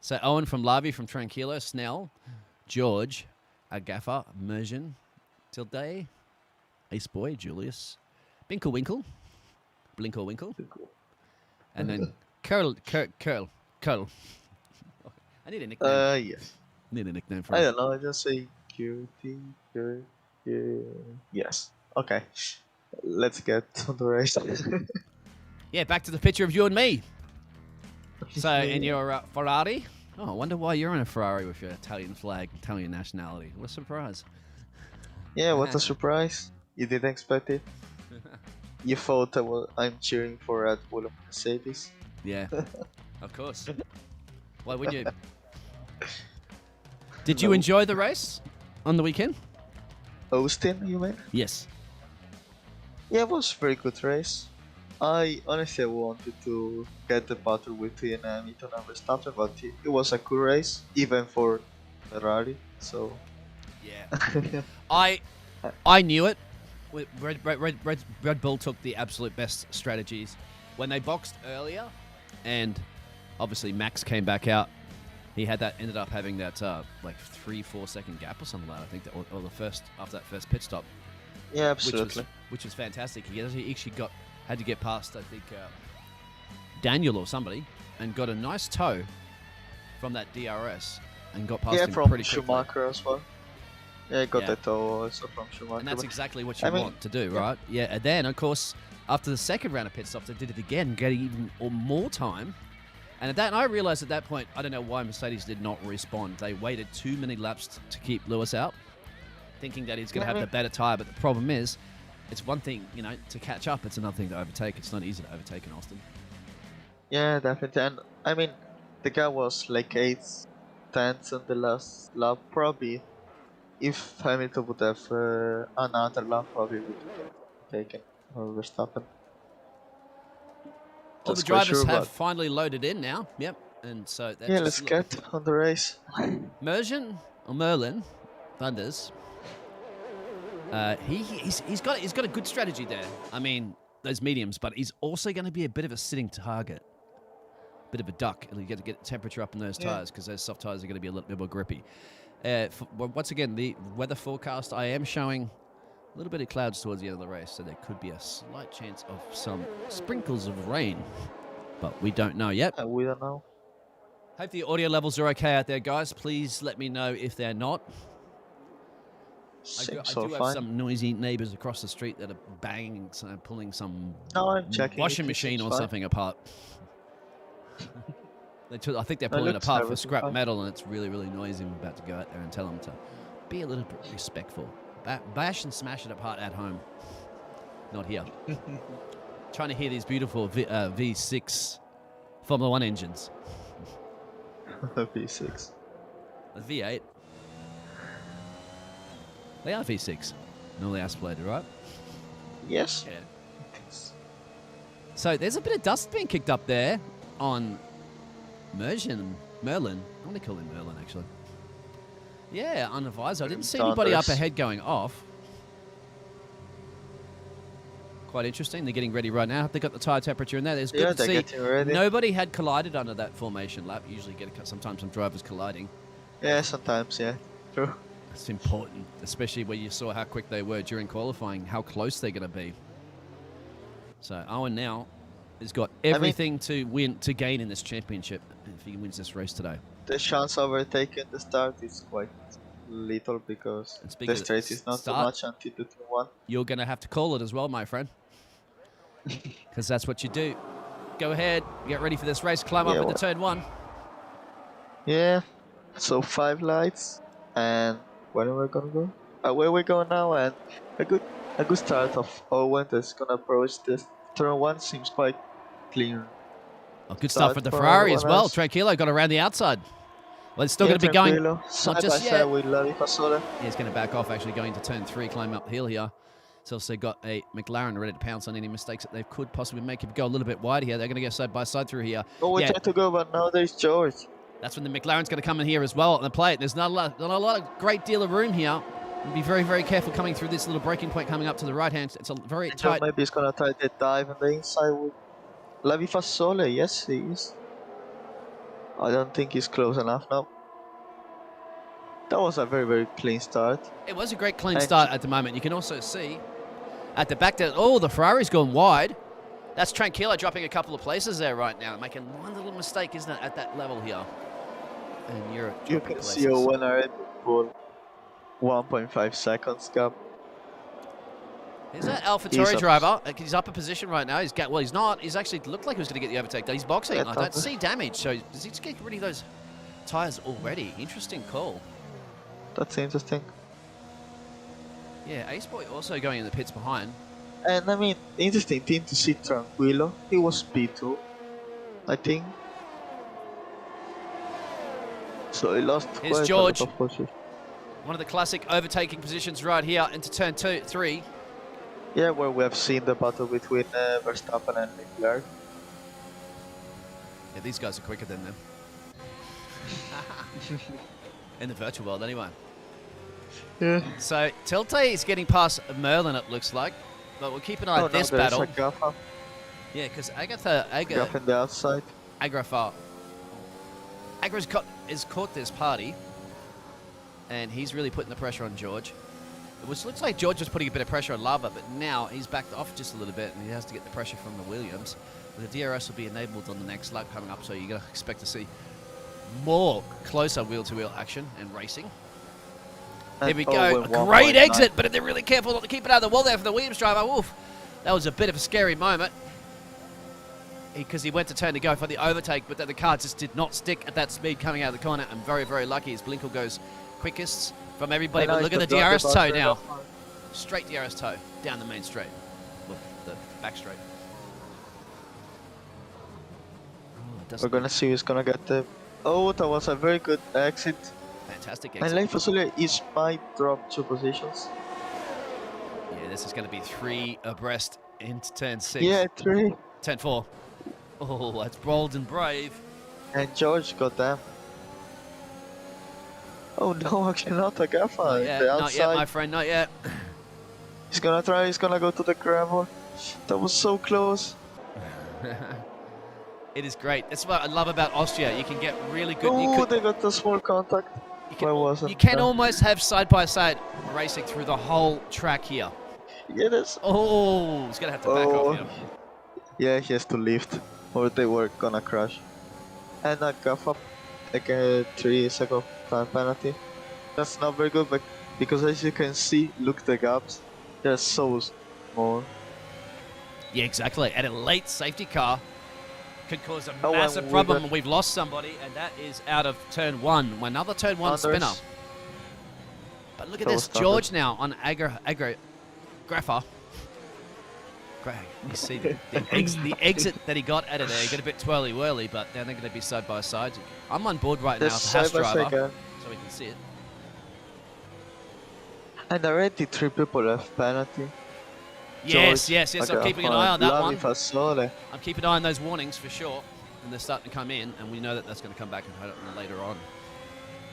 Speaker 1: So Owen from Lavi, from Tranquilo, Snell, George, Agafa, Mergen, Tilde, Ace Boy, Julius, Binkle Winkle, Blinkle Winkle, and then Curl. I need a nickname.
Speaker 2: Yes.
Speaker 1: Need a nickname for
Speaker 2: I
Speaker 1: him.
Speaker 2: don't know. I just say cutie. Yes. Okay. Let's get to the race.
Speaker 1: Yeah, back to the picture of you and me. So, in your Ferrari. Oh, I wonder why you're in a Ferrari with your Italian flag, Italian nationality. What a surprise.
Speaker 2: Yeah, what a surprise. You didn't expect it. You thought I'm cheering for Red Bull or Mercedes.
Speaker 1: Yeah, of course. Why would you? Did you enjoy the race on the weekend?
Speaker 2: Austin, you mean?
Speaker 1: Yes.
Speaker 2: Yeah, it was a very good race. I honestly wanted to get the battle between Hamilton and Verstappen, but it was a cool race, even for Ferrari. So
Speaker 1: yeah, I knew it. Red Bull took the absolute best strategies when they boxed earlier, and obviously Max came back out. He ended up having that like 3-4 second gap or something like that. I think that, or the first after that first pit stop.
Speaker 2: Yeah, absolutely.
Speaker 1: Which was fantastic. He actually had to get past, I think, Daniel or somebody, and got a nice tow from that DRS and got past him
Speaker 2: from
Speaker 1: pretty quickly.
Speaker 2: Schumacher as well. Yeah, I got the tow also from Schumacher.
Speaker 1: And that's exactly what you want to do, right? Yeah, and then, of course, after the second round of pit stops, they did it again, getting even more time. And I realized at that point, I don't know why Mercedes did not respond. They waited too many laps to keep Lewis out, thinking that he's going to have the better tyre. But the problem is, it's one thing, to catch up. It's another thing to overtake. It's not easy to overtake in Austin.
Speaker 2: Yeah, definitely. And I mean, the guy was like 8/10 on the last lap. Probably, if Hamilton would have another lap, probably would have taken Verstappen.
Speaker 1: All the drivers have finally loaded in now. Yep. And so that
Speaker 2: Yeah,
Speaker 1: just
Speaker 2: let's get on the race.
Speaker 1: Merlin Thunders. He's got a good strategy there. I mean, those mediums, but he's also going to be a bit of a sitting target, bit of a duck, and you get to get the temperature up in those tires because those soft tires are going to be a little bit more grippy. Once again, the weather forecast I am showing a little bit of clouds towards the end of the race, so there could be a slight chance of some sprinkles of rain, but we don't know yet.
Speaker 2: We don't know.
Speaker 1: Hope the audio levels are okay out there, guys. Please let me know if they're not. I do have some noisy neighbours across the street that are banging, pulling some washing machine or something apart. I think they're pulling it apart for scrap metal, and it's really, really noisy. I'm about to go out there and tell them to be a little bit respectful. Bash and smash it apart at home. Not here. Trying to hear these beautiful V6 Formula 1 engines.
Speaker 2: V6.
Speaker 1: A V8. They are V6. Normally aspirated, right?
Speaker 2: Yes.
Speaker 1: Yeah. So there's a bit of dust being kicked up there on Merlin. I want to call him Merlin, actually. Yeah, on the visor. I didn't see anybody up ahead going off. Quite interesting. They're getting ready right now. They got the tire temperature in there. It's good to see. Nobody had collided under that formation lap. You usually get sometimes some drivers colliding.
Speaker 2: Yeah, sometimes, yeah. True.
Speaker 1: It's important, especially when you saw how quick they were during qualifying, how close they're going to be. So Owen now has got everything to gain in this championship if he wins this race today.
Speaker 2: The chance of overtaking the start is quite little because the straight is not so much until the turn 1.
Speaker 1: You're going to have to call it as well, my friend, because that's what you do. Go ahead, get ready for this race, climb up into turn 1.
Speaker 2: Yeah, so 5 lights, and where are we gonna go? Where we go now, and a good start of Owen that's gonna approach this turn 1 seems quite clean.
Speaker 1: A good start for the Ferrari as well. Tranquillo got around the outside. Well, it's still going to be going.
Speaker 2: Not just yet. With
Speaker 1: He's going to back off, actually going to turn 3, climb uphill here. It's also got a McLaren ready to pounce on any mistakes that they could possibly make him go a little bit wide here. They're going to go side by side through here.
Speaker 2: Oh, we tried to go, but now there's George.
Speaker 1: That's when the McLaren's going to come in here as well on the plate. There's not a lot of great deal of room here. Be very, very careful coming through this little braking point coming up to the right hand. It's a very tight.
Speaker 2: Maybe he's going to try to dive on the inside with Lavi Fasole. Yes, he is. I don't think he's close enough now. That was a very, very clean start.
Speaker 1: It was a great clean start at the moment. You can also see at the back there, the Ferrari's gone wide. That's Tranquillo dropping a couple of places there right now, making one little mistake, isn't it, at that level here. And you can
Speaker 2: see a winner for 1.5 seconds gap.
Speaker 1: Is that AlphaTauri driver? He's up a position right now. He's not. He's actually looked like he was going to get the overtake. He's boxing. I don't see damage. So does he just get rid of those tires already? Interesting call.
Speaker 2: That's interesting.
Speaker 1: Yeah, Ace Boy also going in the pits behind.
Speaker 2: And I mean, interesting thing to see Tranquillo. He was P2, I think. So he lost
Speaker 1: Here's George. One of the classic overtaking positions right here into turn 3.
Speaker 2: Yeah, where we have seen the battle between Verstappen and Leclerc.
Speaker 1: Yeah, these guys are quicker than them. In the virtual world, anyway.
Speaker 2: Yeah.
Speaker 1: So Tilte is getting past Merlin, it looks like. But we'll keep an eye on this battle. Yeah, because Agatha
Speaker 2: on the outside.
Speaker 1: Agra's caught this party. And he's really putting the pressure on George. Which looks like George was putting a bit of pressure on Lava, but now he's backed off just a little bit and he has to get the pressure from the Williams. The DRS will be enabled on the next lap coming up, so you're going to expect to see more closer wheel-to-wheel action and racing. Here we go. A great exit, but if they're really careful not to keep it out of the wall there for the Williams driver. Oof. That was a bit of a scary moment. Because he went to turn to go for the overtake, but the car just did not stick at that speed coming out of the corner. And very, very lucky as Blinkel goes quickest from everybody. But look at the DRS toe now. Straight DRS toe down the main straight. Look, the back straight.
Speaker 2: We're going to see who's going to get the... Oh, that was a very good exit.
Speaker 1: Fantastic exit.
Speaker 2: And Fasole is might drop 2 positions.
Speaker 1: Yeah, this is going to be 3 abreast into turn 6.
Speaker 2: Yeah, 3.
Speaker 1: Turn 4. Oh, that's bold and brave.
Speaker 2: And George got them. Oh no, actually not a gaffer.
Speaker 1: Not
Speaker 2: The
Speaker 1: yet, not yet,
Speaker 2: outside.
Speaker 1: my friend, not yet.
Speaker 2: He's gonna try, he's gonna go to the gravel. That was so close.
Speaker 1: It is great. That's what I love about Austria. You can get really good.
Speaker 2: Oh, they got a small contact. Why wasn't
Speaker 1: You can
Speaker 2: that?
Speaker 1: almost have side-by-side racing through the whole track here.
Speaker 2: Yeah, that's...
Speaker 1: Oh, he's going to have to back off here.
Speaker 2: Yeah, he has to lift, or they were gonna crash. And a gaff up, like a 3-second time penalty. That's not very good, but because as you can see, look the gaps, they're so small.
Speaker 1: Yeah, exactly. And a late safety car could cause a
Speaker 2: Oh,
Speaker 1: massive problem. We've lost somebody, and that is out of turn 1. Another turn 1 spinner. But look at this. George now on Graffer. You see the exit that he got out of there. He got a bit twirly-whirly, but now they're going to be side by side. I'm on board right now as a Haas driver, so we can see it.
Speaker 2: And already 3 people have penalty.
Speaker 1: Yes, yes. I'm keeping an eye on that one.
Speaker 2: I'm
Speaker 1: keeping an eye on those warnings for sure. And they're starting to come in, and we know that that's going to come back and hurt it later on.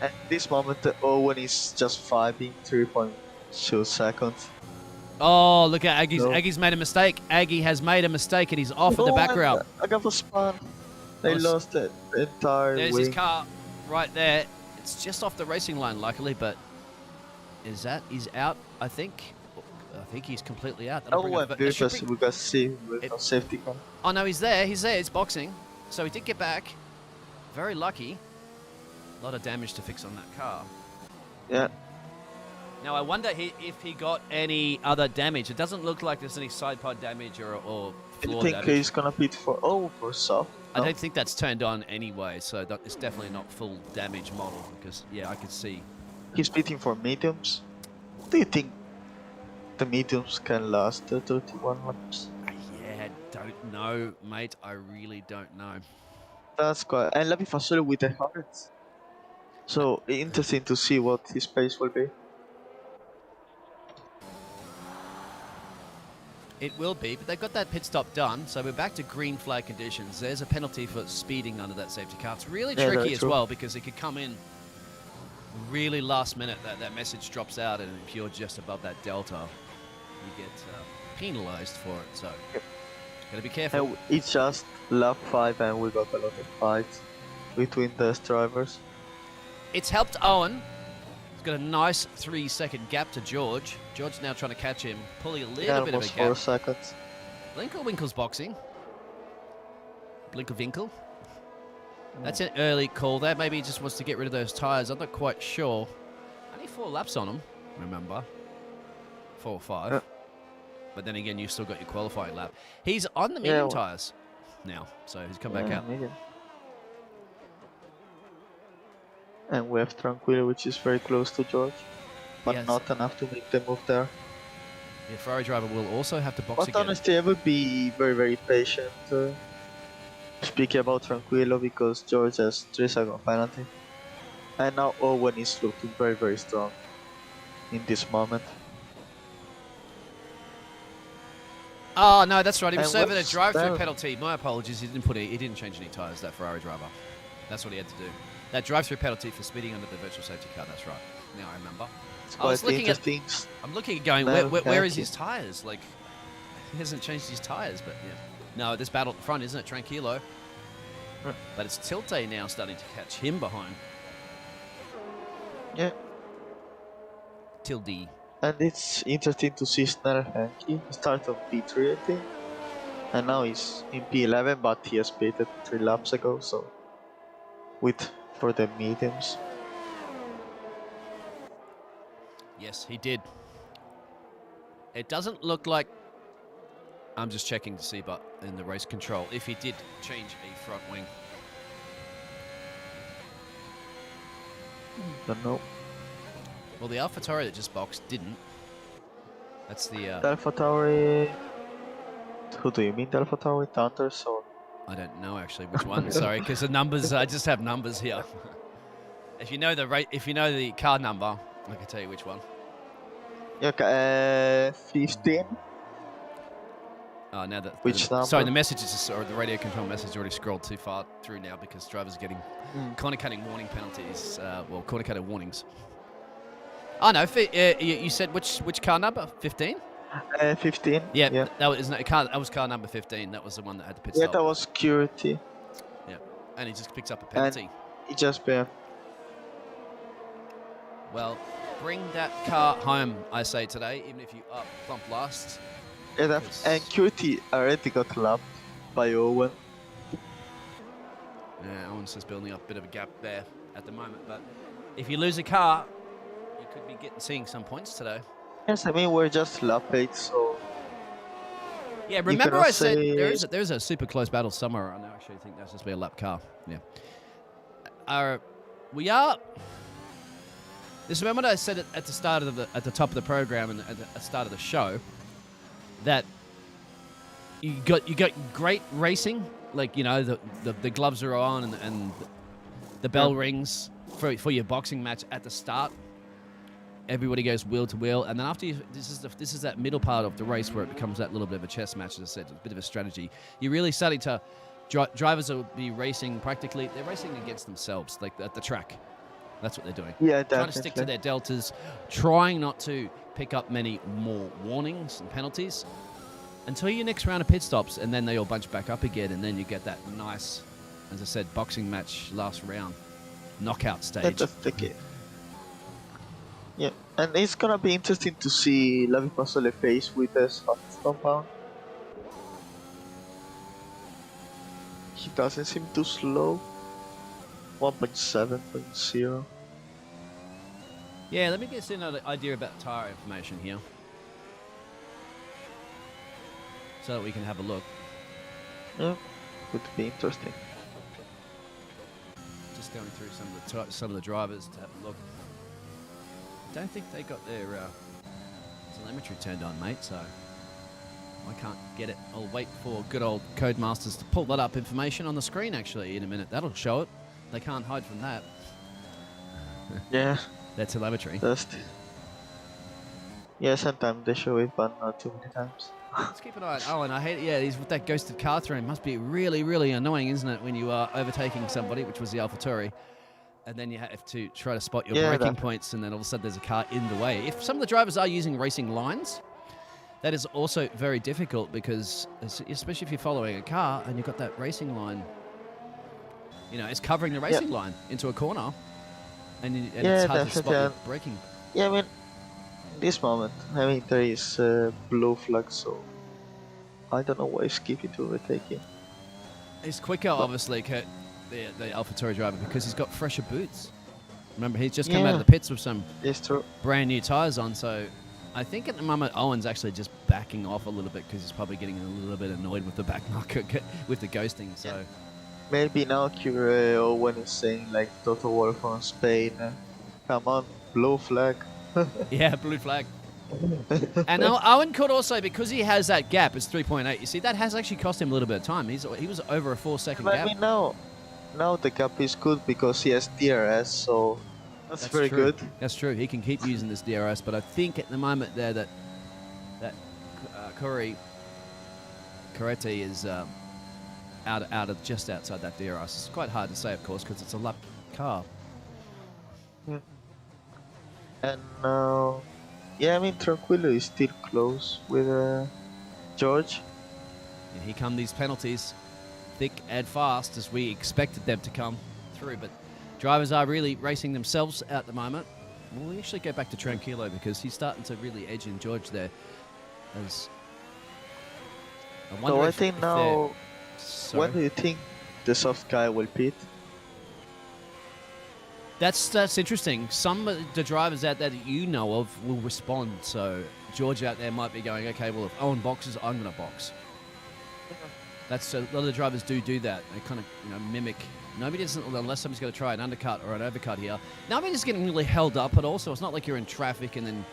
Speaker 2: At this moment, Owen is just 3.2 seconds.
Speaker 1: Oh, look at Aggie's. No. Aggie's made a mistake. Aggie has made a mistake, and he's off in the background.
Speaker 2: I got the spun. They lost it. The entire
Speaker 1: There's
Speaker 2: wing.
Speaker 1: His car right there. It's just off the racing line, luckily, but he's out, I think. I think he's completely out.
Speaker 2: Oh, we got see with no safety car.
Speaker 1: Oh, no, he's there. He's there. It's boxing. So he did get back. Very lucky. A lot of damage to fix on that car.
Speaker 2: Yeah.
Speaker 1: Now, I wonder if he got any other damage. It doesn't look like there's any side pod damage or floor damage.
Speaker 2: I think he's going to pit for soft.
Speaker 1: No? I don't think that's turned on anyway, so it's definitely not full damage model because, yeah, I could see.
Speaker 2: He's pitting for mediums. Do you think the mediums can last 31 laps?
Speaker 1: Yeah, don't know, mate. I really don't know.
Speaker 2: That's quite... And Lavi Fasole with the hearts. So, interesting to see what his pace will be.
Speaker 1: It will be, but they've got that pit stop done, so we're back to green flag conditions. There's a penalty for speeding under that safety car. It's really tricky as well because it could come in really last minute. That message drops out, and if you're just above that delta, you get penalized for it. So, gotta be careful.
Speaker 2: And it's just lap 5, and we got a lot of fights between the drivers.
Speaker 1: It's helped Owen. He's got a nice 3-second gap to George. George's now trying to catch him, pulling a little bit of a gap.
Speaker 2: 4 seconds.
Speaker 1: Winkle's boxing. Winkle. That's an early call there. Maybe he just wants to get rid of those tyres. I'm not quite sure. Only 4 laps on him, remember. 4 or 5. Yeah. But then again, you've still got your qualifying lap. He's on the medium tyres now, so he's come back out.
Speaker 2: Medium. And we have Tranquillo, which is very close to George, but not enough to make the move there.
Speaker 1: The Ferrari driver will also have to box again.
Speaker 2: But honestly, I would be very, very patient speaking about Tranquillo because George has 3-second penalty. And now Owen is looking very, very strong in this moment.
Speaker 1: Oh, no, that's right. He was serving a drive-through penalty. My apologies. He didn't change any tyres, that Ferrari driver. That's what he had to do. That drive-through penalty for speeding under the virtual safety car. That's right. Now I remember. I was looking at. I'm looking at going. Where is his tyres? Like, he hasn't changed his tyres, but yeah. No, this battle at the front, isn't it? Tranquillo. But it's Tilte now starting to catch him behind.
Speaker 2: Yeah.
Speaker 1: Tilde.
Speaker 2: And it's interesting to see Snell Hanky start on P3, I think. And now he's in P11, but he has pitted 3 laps ago, so for the mediums.
Speaker 1: Yes, he did. It doesn't look like... I'm just checking to see, but in the race control, if he did change a front wing.
Speaker 2: Don't know.
Speaker 1: Well, the AlphaTauri that just boxed didn't. That's the...
Speaker 2: AlphaTauri... Who do you mean, the AlphaTauri? Thunders or...
Speaker 1: I don't know actually which one. Sorry, because the numbers. I just have numbers here. If you know the car number, I can tell you which one.
Speaker 2: Okay, 15.
Speaker 1: Now that
Speaker 2: Which number?
Speaker 1: sorry, the messages or the radio control message already scrolled too far through now because drivers are getting corner cutting warning penalties. Corner cutting warnings. Oh no, you said which car number? 15.
Speaker 2: 15.
Speaker 1: Yeah,
Speaker 2: Yeah.
Speaker 1: That was car number 15. That was the one that had the pit
Speaker 2: Yeah,
Speaker 1: stop.
Speaker 2: that was security.
Speaker 1: Yeah, and he just picks up a penalty.
Speaker 2: And he just banned.
Speaker 1: Well, bring that car home, I say today, even if you are plump last.
Speaker 2: And QT already got lapped by Owen.
Speaker 1: Yeah, Owen's just building up a bit of a gap there at the moment. But if you lose a car, you could be seeing some points today.
Speaker 2: Yes, I mean, we're just lap 8, so...
Speaker 1: Yeah, remember I said there's a super close battle somewhere. I actually think that's just be a lap car. Yeah. We are... Just remember what I said at the start of at the top of the program and at the start of the show, that you got great racing, like, you know, the gloves are on and the bell rings for your boxing match at the start. Everybody goes wheel to wheel, and then after this is that middle part of the race where it becomes that little bit of a chess match. As I said, a bit of a strategy. You're really starting to drivers will be racing practically. They're racing against themselves, like at the track. That's what they're doing.
Speaker 2: Yeah,
Speaker 1: trying to stick to their deltas, trying not to pick up many more warnings and penalties until your next round of pit stops, and then they all bunch back up again, and then you get that nice, as I said, boxing match last round, knockout stage.
Speaker 2: That's the key. Yeah, and it's gonna be interesting to see Lavi Pasole face with a soft compound. He doesn't seem too slow. 1.7.0.
Speaker 1: Yeah, let me get an idea about tire information here, so that we can have a look.
Speaker 2: Yeah, would be interesting.
Speaker 1: Just going through some of the drivers to have a look. Don't think they got their telemetry turned on, mate, so I can't get it. I'll wait for good old Codemasters to pull that up information on the screen, actually, in a minute. That'll show it. They can't hide from that.
Speaker 2: Yeah.
Speaker 1: Their telemetry.
Speaker 2: Yeah, sometimes they show it, but not too many times.
Speaker 1: Let's keep an eye on Owen. I hate it. Yeah, he's with that ghosted car through him. Must be really, really annoying, isn't it, when you are overtaking somebody, which was the AlphaTauri, and then you have to try to spot your braking points, and then all of a sudden there's a car in the way. If some of the drivers are using racing lines, that is also very difficult because, especially if you're following a car and you've got that racing line, you know, it's covering the racing line into a corner, and it's hard to spot your braking.
Speaker 2: Yeah, I mean, this moment, I mean, there is blue flag, so I don't know why he's keeping to overtaking.
Speaker 1: He's quicker, obviously, Kurt, the AlphaTauri driver, because he's got fresher boots. Remember, he's just come out of the pits with some brand new tyres on, so I think at the moment Owen's actually just backing off a little bit because he's probably getting a little bit annoyed with the back marker, with the ghosting, so...
Speaker 2: Maybe now Owen is saying, like, Toto Wolff from Spain, come on, blue flag.
Speaker 1: Yeah, blue flag. And Owen could also, because he has that gap, it's 3.8. You see, that has actually cost him a little bit of time. He was over a 4-second gap.
Speaker 2: I mean, now the gap is good because he has DRS, so that's very
Speaker 1: true.
Speaker 2: good.
Speaker 1: That's true. He can keep using this DRS, but I think at the moment there that Coretti is out of just outside that DRS. It's quite hard to say, of course, because it's a lap car.
Speaker 2: Yeah. And yeah, I mean, Tranquillo is still close with George.
Speaker 1: And here come these penalties, thick and fast, as we expected them to come through. But drivers are really racing themselves at the moment. We'll actually go back to Tranquillo because he's starting to really edge in George there.
Speaker 2: So I think now, when do you think the soft guy will pit?
Speaker 1: That's interesting. Some of the drivers out there that you know of will respond. So George out there might be going, okay, well, if Owen boxes, I'm going to box. That's a lot of the drivers do that. They kind of mimic. Nobody doesn't, unless somebody's going to try an undercut or an overcut here. Nobody's getting really held up, but also it's not like you're in traffic and then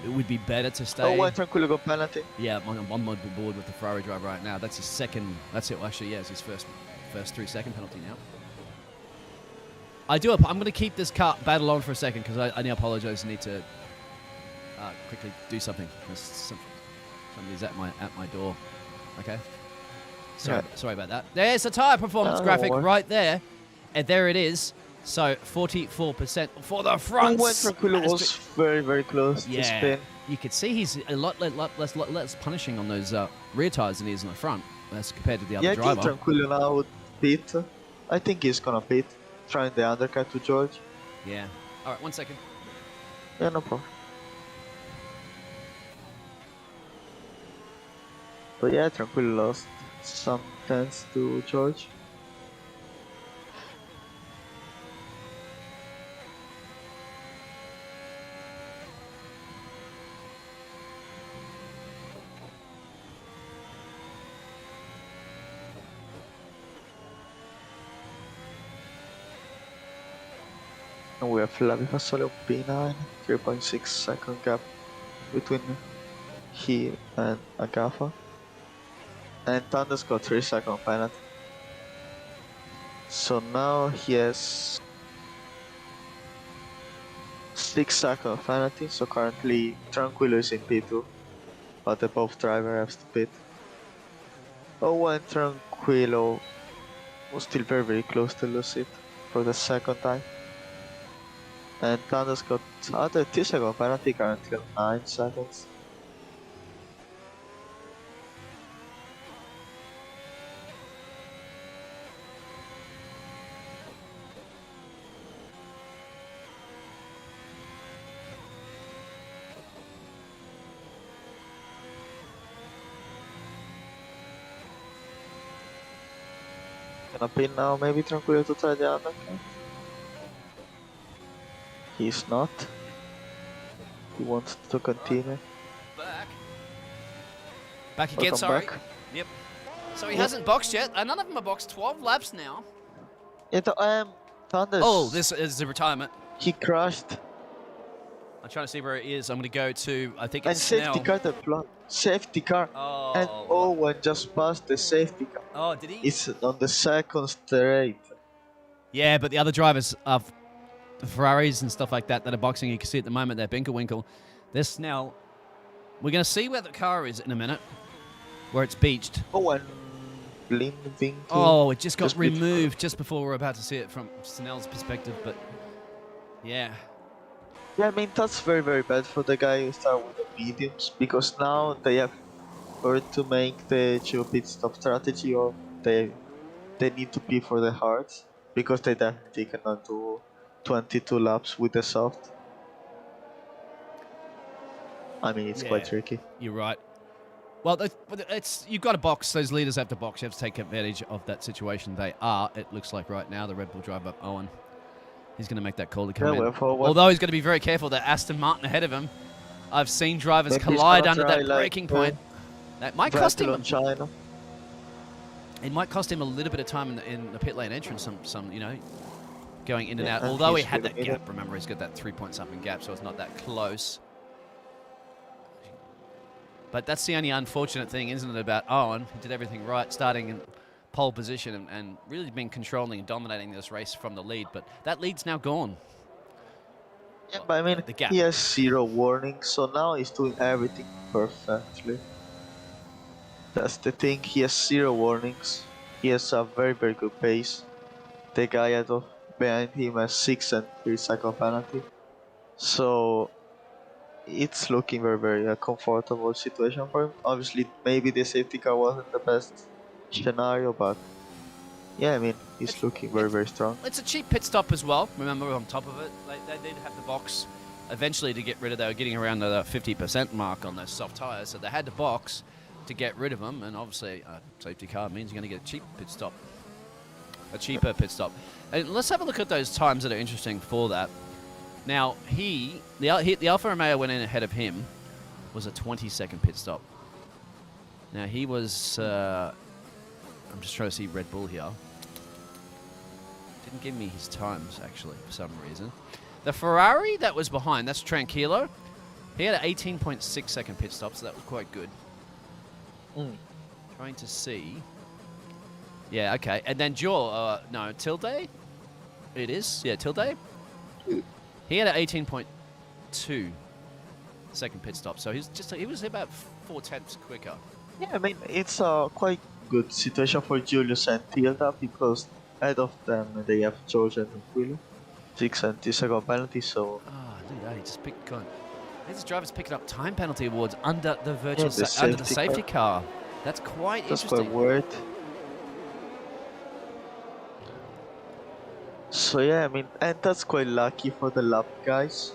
Speaker 1: it would be better to stay.
Speaker 2: Oh, when Tranquillo got penalty?
Speaker 1: Yeah, I'm on board with the Ferrari driver right now. That's his second. That's it. Well, actually, yeah, it's his first 3-second penalty now. I'm going to keep this car battle on for a second because I apologize. I need to quickly do something. Somebody's at my door. Okay. Sorry about that. There's the tyre performance graphic right there. And there it is. So 44% for the front.
Speaker 2: When Tranquilo was very, very close to spin.
Speaker 1: You could see he's a lot less punishing on those rear tyres than he is on the front as compared to the other driver.
Speaker 2: I think Tranquilo now would pit. I think he's gonna pit, trying the undercut to George.
Speaker 1: Yeah. All right, 1 second.
Speaker 2: Yeah, no problem. But yeah, Tranquilo lost some tenths to George. And we have Flavio Fasoli on P9, 3.6 second gap between he and Agafa. And Thunder's got 3 second penalty. So now he has 6 second penalty, so currently Tranquilo is in P2, but the both driver has to pit. Oh, and Tranquilo was still very, very close to lose it for the second time. And Thunder's got other 2 second penalty, currently 9 seconds. Gonna pin now, maybe Tranquilo to try the undercut. He's not. He wants to continue.
Speaker 1: Back again, sorry.
Speaker 2: Back.
Speaker 1: Yep. So he hasn't boxed yet. None of them are boxed. 12 laps now.
Speaker 2: Yeah, Thunder's.
Speaker 1: Oh, this is the retirement.
Speaker 2: He crashed.
Speaker 1: I'm trying to see where it is. I'm going to go to, I think it's
Speaker 2: And safety car deployed. Safety car.
Speaker 1: Oh.
Speaker 2: And Owen just passed the safety car.
Speaker 1: Oh, did he?
Speaker 2: It's on the second straight.
Speaker 1: Yeah, but the other drivers of the Ferraris and stuff like that are boxing, you can see at the moment, they're Binkerwinkle. They're Snell. We're going to see where the car is in a minute, where it's beached.
Speaker 2: Oh, and Lindvink.
Speaker 1: Oh, it just got removed just before we're about to see it from Snell's perspective, but yeah.
Speaker 2: Yeah, I mean, that's very, very bad for the guy who started with the mediums, because now they have to make the dual pit stop strategy, or they need to be for the hards, because they definitely cannot do 22 laps with the soft. I mean, it's quite tricky.
Speaker 1: You're right. Well, you've got to box. Those leaders have to box. You have to take advantage of that situation. They are, it looks like right now, the Red Bull driver, Owen. He's going to make that call to come in. Although he's got to be very careful. That Aston Martin ahead of him. I've seen drivers collide under that braking point. That might cost him. It might cost him a little bit of time in the pit lane entrance. Some going in and out. Although he had that gap. Remember, he's got that 3-point-something gap, so it's not that close. But that's the only unfortunate thing, isn't it, about Owen? He did everything right, starting in pole position and really been controlling and dominating this race from the lead. But that lead's now gone.
Speaker 2: Yeah, but I mean, he has 0 warnings, so now he's doing everything perfectly. That's the thing, he has 0 warnings. He has a very, very good pace. The guy behind him has 6 and 3 second penalty. So it's looking very, very comfortable situation for him. Obviously, maybe the safety car wasn't the best scenario, but yeah, I mean, he's looking very, very strong.
Speaker 1: It's a cheap pit stop as well. Remember, on top of it, they did have the box eventually to get rid of. They were getting around the 50% mark on those soft tires, so they had the box to get rid of them. And obviously, a safety car means you're going to get a cheap pit stop, a cheaper pit stop. And let's have a look at those times that are interesting for that. Now, the Alfa Romeo went in ahead of him, was a 20-second pit stop. Now he was. I'm just trying to see Red Bull here. Didn't give me his times, actually, for some reason. The Ferrari that was behind, that's Tranquilo. He had an 18.6 second pit stop, so that was quite good. Trying to see. Yeah, okay. And then Tilde? It is? Yeah, Tilde. He had an 18.2 second pit stop, so he was about 4 tenths quicker.
Speaker 2: Yeah, I mean, it's a quite good situation for Julius and Tilda because ahead of them they have George and Will. 6 and 2 second penalty, so
Speaker 1: Oh, look at that. He just picked. God. This driver's picking up time penalty awards under the
Speaker 2: yeah, the
Speaker 1: under the
Speaker 2: safety
Speaker 1: safety
Speaker 2: car.
Speaker 1: car. That's quite
Speaker 2: That's quite
Speaker 1: interesting.
Speaker 2: weird. So yeah, I mean, and that's quite lucky for the lap guys.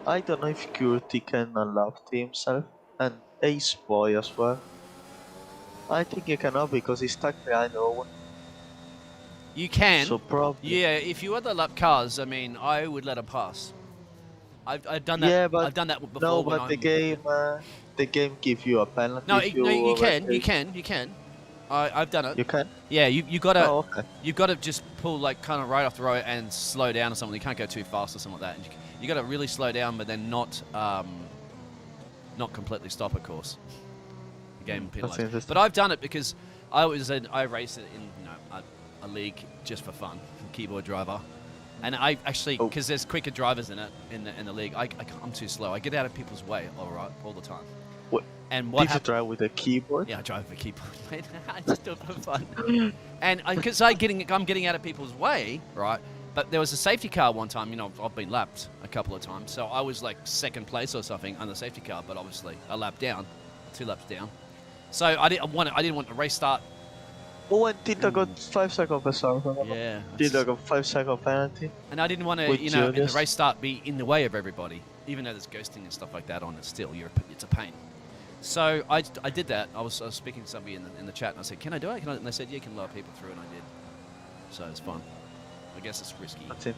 Speaker 2: I don't know if Curti can unlap himself, and Ace Boy as well. I think he cannot because he's stuck behind Owen.
Speaker 1: You can.
Speaker 2: So probably.
Speaker 1: Yeah, if you had the lap cars, I mean, I would let him pass. I've done that.
Speaker 2: Yeah, but
Speaker 1: I've done that
Speaker 2: no,
Speaker 1: before when
Speaker 2: but
Speaker 1: I'm.
Speaker 2: the game give you a penalty
Speaker 1: No,
Speaker 2: if you
Speaker 1: no, you can, you
Speaker 2: overtake.
Speaker 1: can, you can. I've done it.
Speaker 2: You can?
Speaker 1: Yeah, you gotta,
Speaker 2: Oh, okay.
Speaker 1: you gotta just pull like kind of right off the road and slow down or something. You can't go too fast or something like that. And you gotta really slow down, but then not completely stop, of course. The game
Speaker 2: That's
Speaker 1: penalised.
Speaker 2: interesting.
Speaker 1: But I've done it because I raced it in a league just for fun, keyboard driver. And I actually, because there's quicker drivers in it in the league, I'm too slow. I get out of people's way all the time.
Speaker 2: What?
Speaker 1: And what
Speaker 2: Did you drive with a keyboard?
Speaker 1: Yeah, I drive for keyboard, mate. I just do it for fun. And because I'm getting out of people's way, right? But there was a safety car one time. You know, I've been lapped a couple of times, so I was like second place or something on the safety car, but obviously a lap down, 2 laps down. So I didn't want a race start.
Speaker 2: Oh, and Tita got 5 second penalty.
Speaker 1: Yeah.
Speaker 2: Tita got 5 second penalty.
Speaker 1: And I didn't want to, in the race start, be in the way of everybody. Even though there's ghosting and stuff like that on it, still, it's a pain. So I did that. I was speaking to somebody in the chat, and I said, "Can I do it?" And they said, "Yeah, you can lower people through," and I did. So it's fun. I guess it's risky.
Speaker 2: That's it.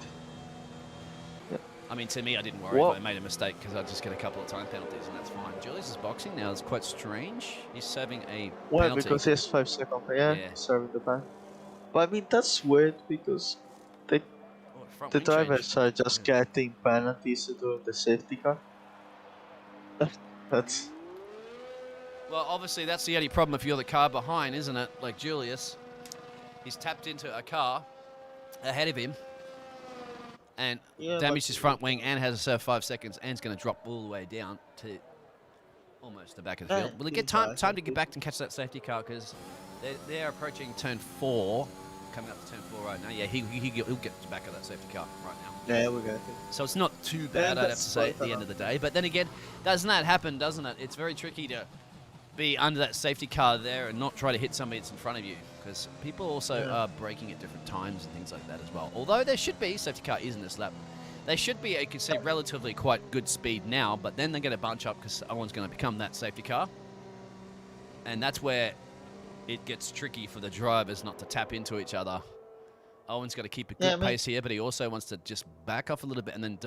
Speaker 2: Yeah.
Speaker 1: I mean, to me, I didn't worry if I made a mistake because I'd just get a couple of time penalties, and that's fine. Julius is boxing now. It's quite strange. He's serving a penalty.
Speaker 2: Because he has 5 seconds. Yeah, serving the ban. But I mean, that's weird because the drivers are just getting penalties during the safety car. That's.
Speaker 1: Well, obviously, that's the only problem if you're the car behind, isn't it? Like Julius. He's tapped into a car ahead of him and damaged his front wing and has to serve 5 seconds and is going to drop all the way down to almost the back of the field. Will he get time to get back and catch that safety car because they're approaching turn 4, coming up to turn 4 right now. Yeah, he'll get the back of that safety car right now.
Speaker 2: Yeah, we got it.
Speaker 1: So it's not too bad, I'd have to say, at the end of the day. But then again, doesn't that happen, doesn't it? It's very tricky to be under that safety car there and not try to hit somebody that's in front of you because people also are braking at different times and things like that as well. Although there should be, safety car is in this lap, they should be, you can see, relatively quite good speed now, but then they're going to bunch up because Owen's going to become that safety car. And that's where it gets tricky for the drivers not to tap into each other. Owen's got to keep a good pace here, but he also wants to just back off a little bit and then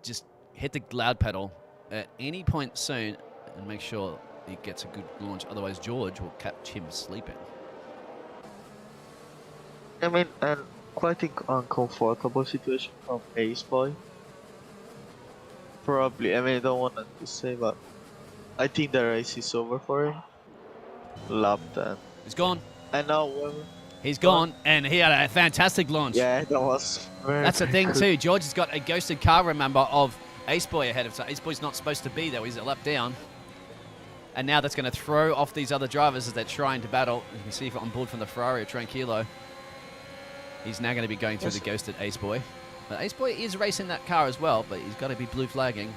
Speaker 1: just hit the loud pedal at any point soon and make sure he gets a good launch. Otherwise, George will catch him sleeping.
Speaker 2: I mean, and quite an uncomfortable situation from Ace Boy. Probably, I mean, I don't want to say, but I think the race is over for him. Lap 10.
Speaker 1: He's gone.
Speaker 2: And now
Speaker 1: he's gone, and he had a fantastic launch.
Speaker 2: Yeah, that was very
Speaker 1: That's the thing,
Speaker 2: good.
Speaker 1: too. George has got a ghosted car, remember, of Ace Boy ahead of time. Ace Boy's not supposed to be there. He's a lap down. And now that's going to throw off these other drivers as they're trying to battle. You can see if on board from the Ferrari or Tranquillo. He's now going to be going through the ghosted Ace Boy. But Ace Boy is racing that car as well, but he's got to be blue flagging.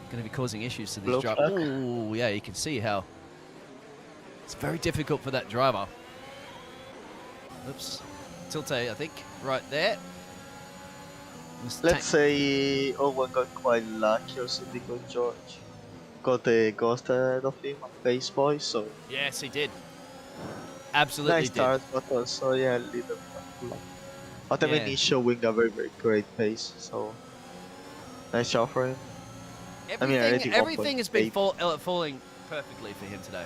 Speaker 1: Going to be causing issues to this driver. Oh, yeah, you can see how it's very difficult for that driver. Oops. Tilte, I think, right there.
Speaker 2: Let's say Owen got quite lucky also because George got the ghost ahead of him on Ace Boy, so...
Speaker 1: Yes, he did. Absolutely
Speaker 2: nice start, but also, yeah, a little bit luck. But I mean, he's showing a very, very great pace, so... Nice job for him.
Speaker 1: Everything has been falling perfectly for him today.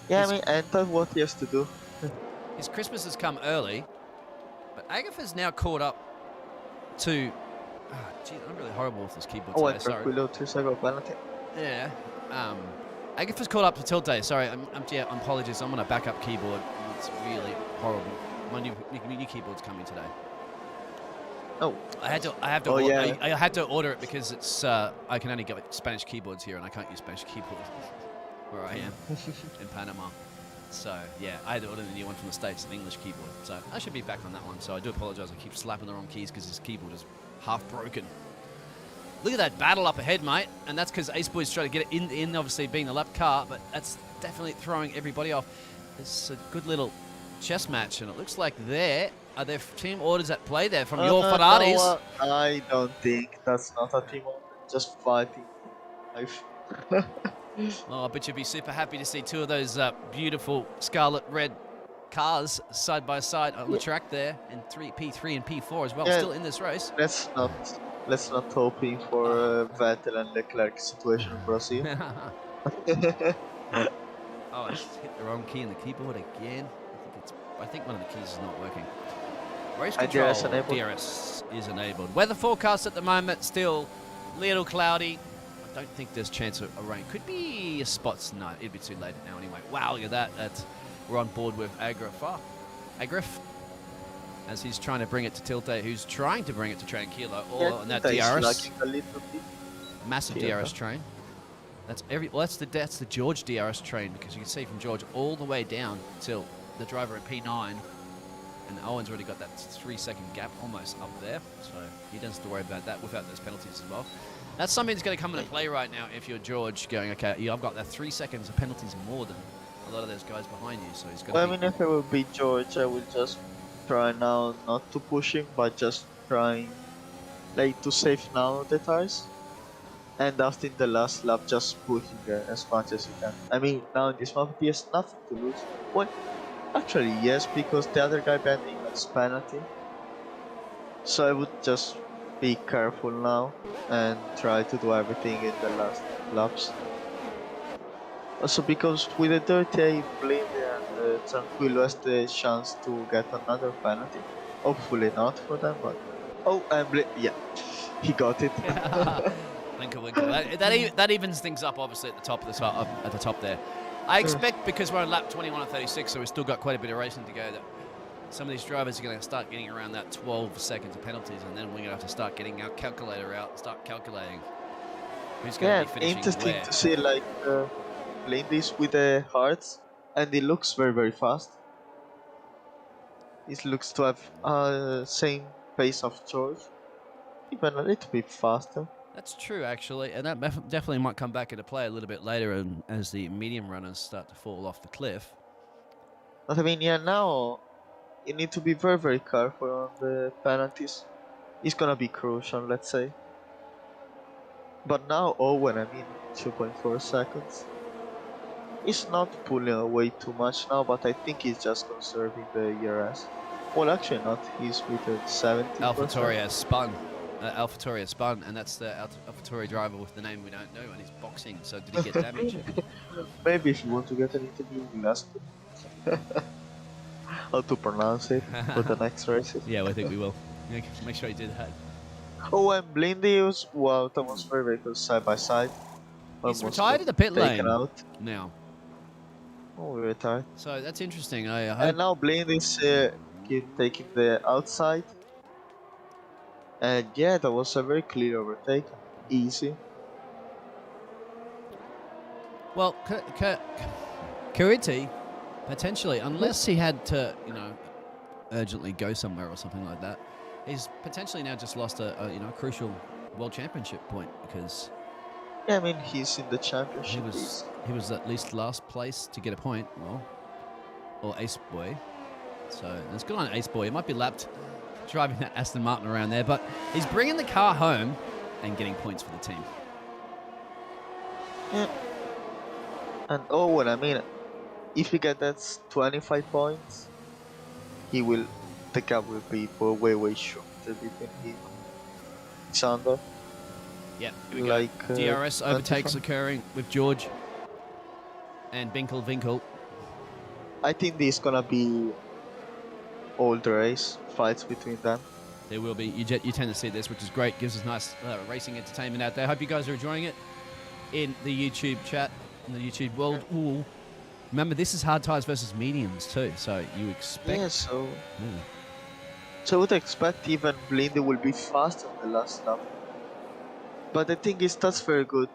Speaker 2: Yeah, I mean, and that's what he has to do.
Speaker 1: His Christmas has come early, but Agatha's now caught up to... Oh, gee, I'm really horrible with this keyboard today, sorry.
Speaker 2: Tranquillo 2 second penalty.
Speaker 1: Yeah. Agatha's caught up to Tilte. Sorry, apologies. I'm on a backup keyboard. It's really horrible. My new keyboard's coming today.
Speaker 2: Oh.
Speaker 1: I had to order it because it's I can only get Spanish keyboards here and I can't use Spanish keyboards. where I am in Panama. So, yeah, I had to order a new one from the States, an English keyboard. So, I should be back on that one. So, I do apologize. I keep slapping the wrong keys because this keyboard is half broken. Look at that battle up ahead, mate. And that's because Ace Boy's trying to get it in, obviously, being the lap car. But that's definitely throwing everybody off. It's a good little chess match. And it looks like are there team orders at play there from your Ferraris?
Speaker 2: No, I don't think that's not a team order. Just fighting for life.
Speaker 1: Oh, but you'd be super happy to see two of those beautiful scarlet red cars side by side on the track there, and P3 and P4 as well, still in this race.
Speaker 2: Let's not hoping for Vettel and Leclerc situation in Brazil.
Speaker 1: Oh, I just hit the wrong key in the keyboard again. I think one of the keys is not working. Race control, DRS is enabled. Weather forecast at the moment, still a little cloudy. I don't think there's chance of a rain. Could be spots. No, it'd be too late now anyway. Wow, look at that. We're on board with Agrif, as he's trying to bring it to Tilte, who's trying to bring it to Tranquilo. On that DRS. Massive DRS train. That's that's the George DRS train, because you can see from George all the way down till the driver at P9. And Owen's already got that 3-second gap almost up there, so he doesn't have to worry about that without those penalties as well. That's something that's going to come into play right now if you're George, going, okay, I've got that 3 seconds of penalties more than a lot of those guys behind you, so he's going to
Speaker 2: I mean, if I would be George, I would just try now not to push him, but just trying like to save now the tires. And after the last lap, just pushing as much as you can. I mean, now in this map, he has nothing to lose. Well, actually, yes, because the other guy bending has penalty. So I would just be careful now and try to do everything in the last laps. Also, because with the dirty Blade and Tranquilo has the chance to get another penalty. Hopefully not for them, but yeah, he got it.
Speaker 1: Winkle. That evens things up, obviously, at the top there. I expect, because we're on lap 21 and 36, so we've still got quite a bit of racing to go, that some of these drivers are going to start getting around that 12 seconds of penalties, and then we're going to have to start getting our calculator out and start calculating who's going to be finishing
Speaker 2: interesting
Speaker 1: where.
Speaker 2: to see, like, playing this with the hearts, and it looks very, very fast. It looks to have same pace of George, even a little bit faster.
Speaker 1: That's true, actually, and that definitely might come back into play a little bit later, and as the medium runners start to fall off the cliff.
Speaker 2: But I mean, yeah, now you need to be very, very careful on the penalties. It's gonna be crucial, let's say. But now Owen, I mean, 2.4 seconds. He's not pulling away too much now, but I think he's just conserving the ERS. Well, actually not, he's with a 70%.
Speaker 1: AlphaTauri has spun, and that's the AlphaTauri driver with the name we don't know, and he's boxing, so did he get damaged?
Speaker 2: Maybe if you want to get an interview, we'll ask him how to pronounce it for the next races.
Speaker 1: Yeah, I think we will. Make sure you do that.
Speaker 2: Oh, and Blindy was, wow, that was very, very good side by side.
Speaker 1: He's retired in the pit lane
Speaker 2: out
Speaker 1: now.
Speaker 2: Oh, we retired.
Speaker 1: So that's interesting.
Speaker 2: And now Blindy is taking the outside. And yeah, that was a very clear overtake. Easy.
Speaker 1: Well, Kuriti, potentially, unless he had to, urgently go somewhere or something like that, he's potentially now just lost a crucial world championship point, because
Speaker 2: yeah, I mean, he's in the championship.
Speaker 1: He was at least last place to get a point, or Ace Boy. So it's good on Ace Boy. He might be lapped driving that Aston Martin around there, but he's bringing the car home and getting points for the team.
Speaker 2: Yeah. And Owen, I mean, if he gets that 25 points, the gap will be way, way shorter between him and Alexander.
Speaker 1: Yeah, here we go. DRS overtakes occurring with George and Winkel.
Speaker 2: I think this is gonna be all the race fights between them.
Speaker 1: There will be. You tend to see this, which is great. Gives us nice racing entertainment out there. Hope you guys are enjoying it in the YouTube chat, in the YouTube world. Ooh. Remember, this is hard tires versus mediums too, so you expect.
Speaker 2: Yeah, so I would expect even Blindy will be faster in the last lap. But the thing is, that's very good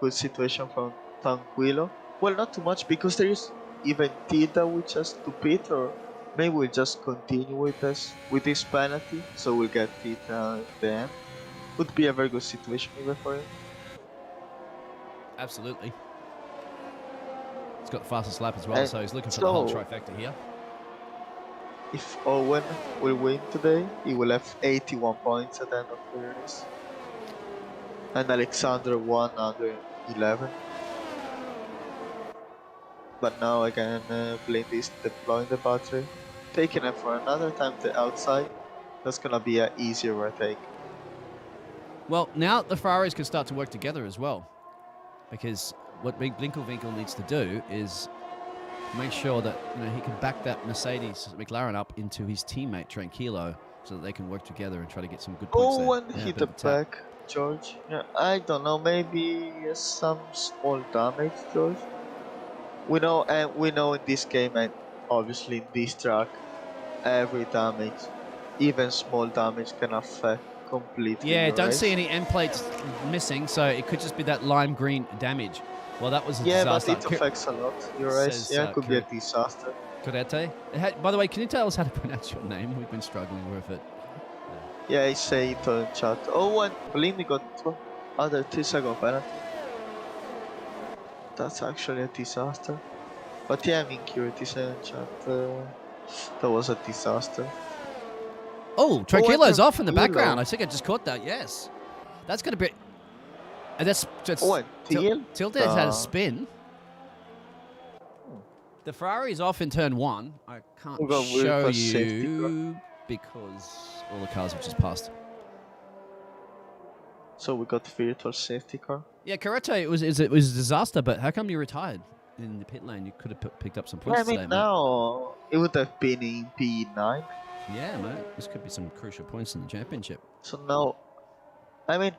Speaker 2: situation from Tranquilo. Well, not too much because there is even Tita which has to pit, or maybe we'll just continue with this penalty, so we'll get Tita at the end. Would be a very good situation even for him.
Speaker 1: Absolutely. He's got the fastest lap as well,
Speaker 2: And
Speaker 1: so he's looking for the whole trifecta here.
Speaker 2: If Owen will win today, he will have 81 points at the end of the race. And Alexander 111. But now again, Blind is deploying the battery, taking it for another time to outside. That's gonna be an easier retake.
Speaker 1: Well, now the Ferraris can start to work together as well, because what Blinkelwinkel needs to do is make sure that he can back that Mercedes McLaren up into his teammate Tranquillo, so that they can work together and try to get some good points there.
Speaker 2: Owen hit the back, George. Yeah, I don't know. Maybe some small damage, George. We know in this game, and obviously in this track, every damage, even small damage, can affect completely.
Speaker 1: Yeah,
Speaker 2: the
Speaker 1: don't
Speaker 2: race.
Speaker 1: see any end plates missing, so it could just be that lime green damage. Well, that was a disaster.
Speaker 2: Yeah, but it affects a lot. Your race, could be a disaster.
Speaker 1: Correte. By the way, can you tell us how to pronounce your name? We've been struggling with it.
Speaker 2: Yeah, I say it on chat. Oh, and Bellini got other 2-second penalty. That's actually a disaster. But yeah, I mean, Curity said in chat that was a disaster.
Speaker 1: Oh, Tranquillo's off in the background. I think I just caught that. Yes, that's going to be. And that's Tilde has had a spin. The Ferrari's off in turn 1. I can't show you because all the cars have just passed.
Speaker 2: So we got virtual safety car.
Speaker 1: Yeah, Carrete, it was a disaster, but how come you retired in the pit lane? You could have picked up some points today, mate.
Speaker 2: Now it would have been in P9.
Speaker 1: Yeah, mate. This could be some crucial points in the championship.
Speaker 2: So now, I mean,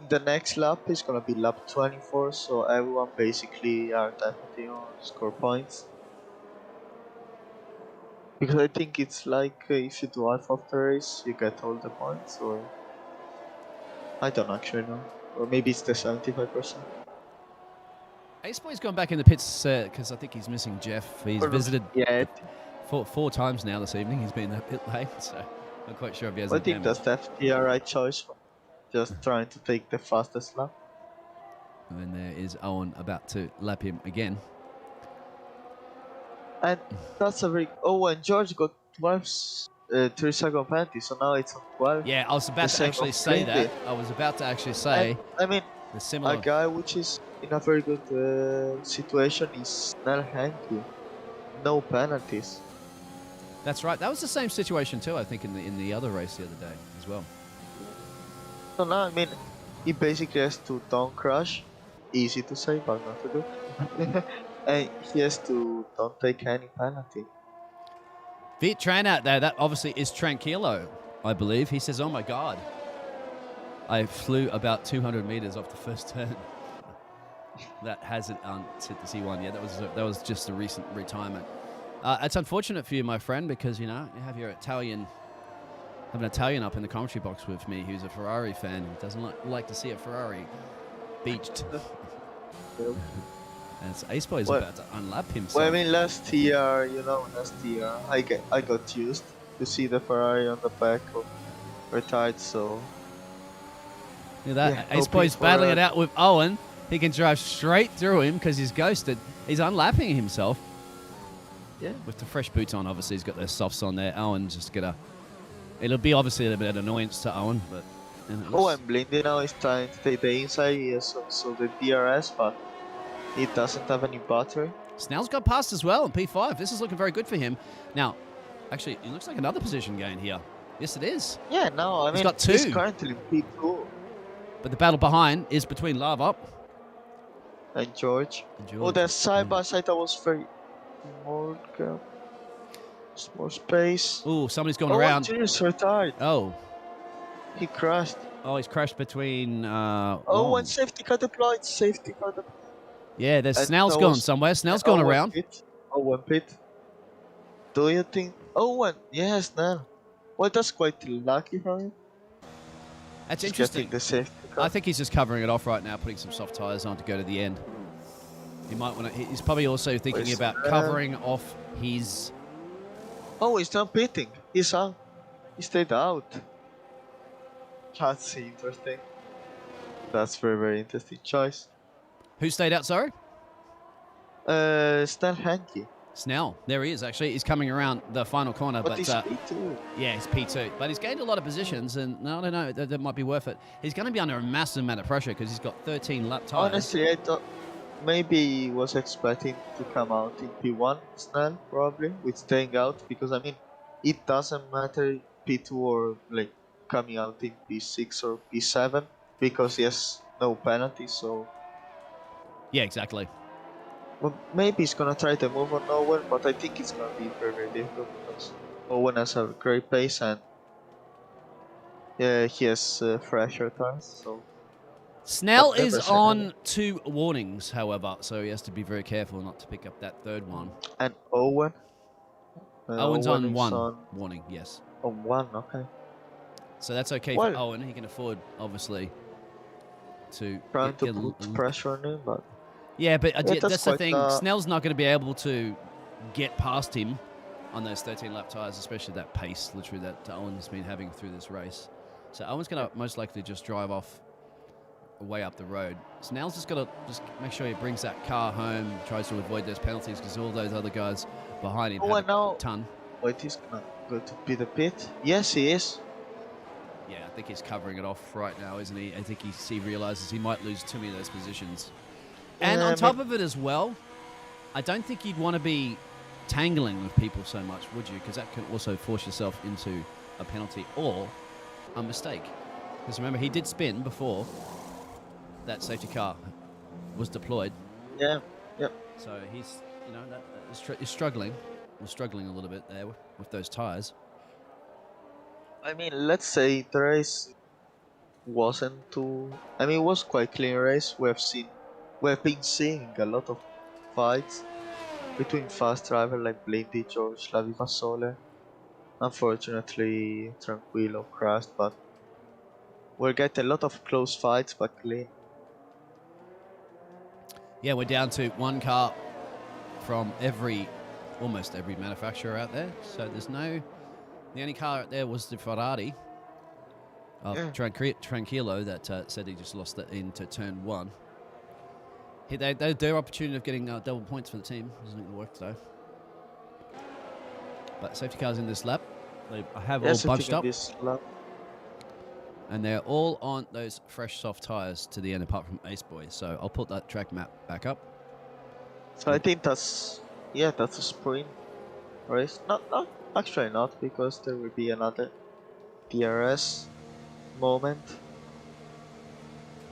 Speaker 2: the next lap is gonna be lap 24, so everyone basically are definitely on score points. Because I think it's like if you do half of the race, you get all the points, or I don't actually know, or maybe it's the 75%.
Speaker 1: Ace Boy's gone back in the pits because I think he's missing Jeff. He's visited four times now this evening. He's been in the pit lane, so I'm not quite sure if he has.
Speaker 2: I think that's definitely a right choice. Just trying to take the fastest lap.
Speaker 1: And then there is Owen about to lap him again.
Speaker 2: And that's a very... Oh, and George got 12 3-second penalty, so now it's on 12.
Speaker 1: Yeah, I was about to actually say that. I was about to actually say...
Speaker 2: I mean,
Speaker 1: the similar...
Speaker 2: a guy which is in a very good situation is Snell Hankey. No penalties.
Speaker 1: That's right. That was the same situation too, I think, in the other race the other day as well.
Speaker 2: So now, I mean, he basically has to don't crash. Easy to say, but not to do. And he has to don't take any penalty.
Speaker 1: Viet Tran out there, that obviously is Tranquillo, I believe. He says, oh my God, I flew about 200 meters off the first turn. That hasn't hit the C1 yet. That was just a recent retirement. It's unfortunate for you, my friend, because, you have your Italian... have an Italian up in the commentary box with me who's a Ferrari fan and doesn't like to see a Ferrari beached. And Ace Boy is about to unlap himself.
Speaker 2: Well, I mean, last year, I got used to see the Ferrari on the back of retired, so...
Speaker 1: Look at that. Ace Boy's battling it out with Owen. He can drive straight through him because he's ghosted. He's unlapping himself.
Speaker 2: Yeah.
Speaker 1: With the fresh boots on, obviously, he's got those softs on there. Owen just gonna... It'll be obviously a bit of an annoyance to Owen, but...
Speaker 2: and Blindy now is trying to take the inside, so the DRS, but he doesn't have any battery.
Speaker 1: Snell's got past as well in P5. This is looking very good for him. Now, actually, it looks like another position gain here. Yes, it is.
Speaker 2: Yeah, no, I mean,
Speaker 1: got 2.
Speaker 2: He's currently in P2.
Speaker 1: But the battle behind is between Lava
Speaker 2: and George. Oh, the side by side, that was very more space.
Speaker 1: Oh, somebody's going around.
Speaker 2: Oh, George retired.
Speaker 1: Oh.
Speaker 2: He crashed.
Speaker 1: Oh, he's crashed between...
Speaker 2: one safety car deployed.
Speaker 1: Yeah, there's Snell's gone somewhere. Snell's gone around.
Speaker 2: One pit. Do you think... yeah, Snell. Well, that's quite lucky for him.
Speaker 1: That's interesting.
Speaker 2: The safety car.
Speaker 1: I think he's just covering it off right now, putting some soft tyres on to go to the end. He might want to. He's probably also thinking about covering off his.
Speaker 2: Oh, he's not pitting. He's out. He stayed out. That's interesting. That's very interesting choice.
Speaker 1: Who stayed out? Sorry.
Speaker 2: Stan Henke.
Speaker 1: Snell. There he is. Actually, he's coming around the final corner,
Speaker 2: But he's P2.
Speaker 1: Yeah, he's P2. But he's gained a lot of positions, and no, I don't know. That might be worth it. He's going to be under a massive amount of pressure because he's got 13 lap tires.
Speaker 2: Honestly, I thought maybe he was expecting to come out in P1, Snell, probably, with staying out, because I mean, it doesn't matter P2 or like coming out in P6 or P7 because he has no penalty. So
Speaker 1: yeah, exactly.
Speaker 2: well, maybe he's gonna try to move on Owen, but I think it's gonna be very difficult because Owen has a great pace and yeah, he has fresher tires. So
Speaker 1: Snell is on 2 warnings, however, so he has to be very careful not to pick up that third one.
Speaker 2: And Owen.
Speaker 1: Owen's on 1 warning, yes.
Speaker 2: On 1, okay.
Speaker 1: So that's okay for Owen. He can afford, obviously, to
Speaker 2: trying to put pressure on him, but
Speaker 1: yeah, but that's the thing. Snell's not going to be able to get past him on those 13 lap tires, especially that pace, literally, that Owen's been having through this race. So Owen's going to most likely just drive off way up the road. Snell's just got to just make sure he brings that car home, tries to avoid those penalties because all those other guys behind him have a ton.
Speaker 2: Wait, he's going to go to be the pit? Yes, he is.
Speaker 1: Yeah, I think he's covering it off right now, isn't he? I think he realizes he might lose too many of those positions. And on top of it as well, I don't think you'd want to be tangling with people so much, would you? Because that could also force yourself into a penalty or a mistake. Because remember, he did spin before that safety car was deployed.
Speaker 2: Yeah, yep.
Speaker 1: So he's, he's struggling. We're struggling a little bit there with those tires.
Speaker 2: I mean, let's say the race wasn't too... I mean, it was quite clean race. We've been seeing a lot of fights between fast drivers like Blindy, George, Lavivasole. Unfortunately, Tranquillo crashed, but we're getting a lot of close fights, but clean.
Speaker 1: Yeah, we're down to 1 car from almost every manufacturer out there. So there's no... The only car out there was the Ferrari of Tranquillo that said he just lost it into turn 1. Their opportunity of getting double points for the team isn't going to work though. But safety cars in this lap, they have all bunched up. And they're all on those fresh soft tyres to the end apart from Ace Boy. So I'll put that track map back up.
Speaker 2: So I think that's a sprint race. Actually not, because there will be another DRS moment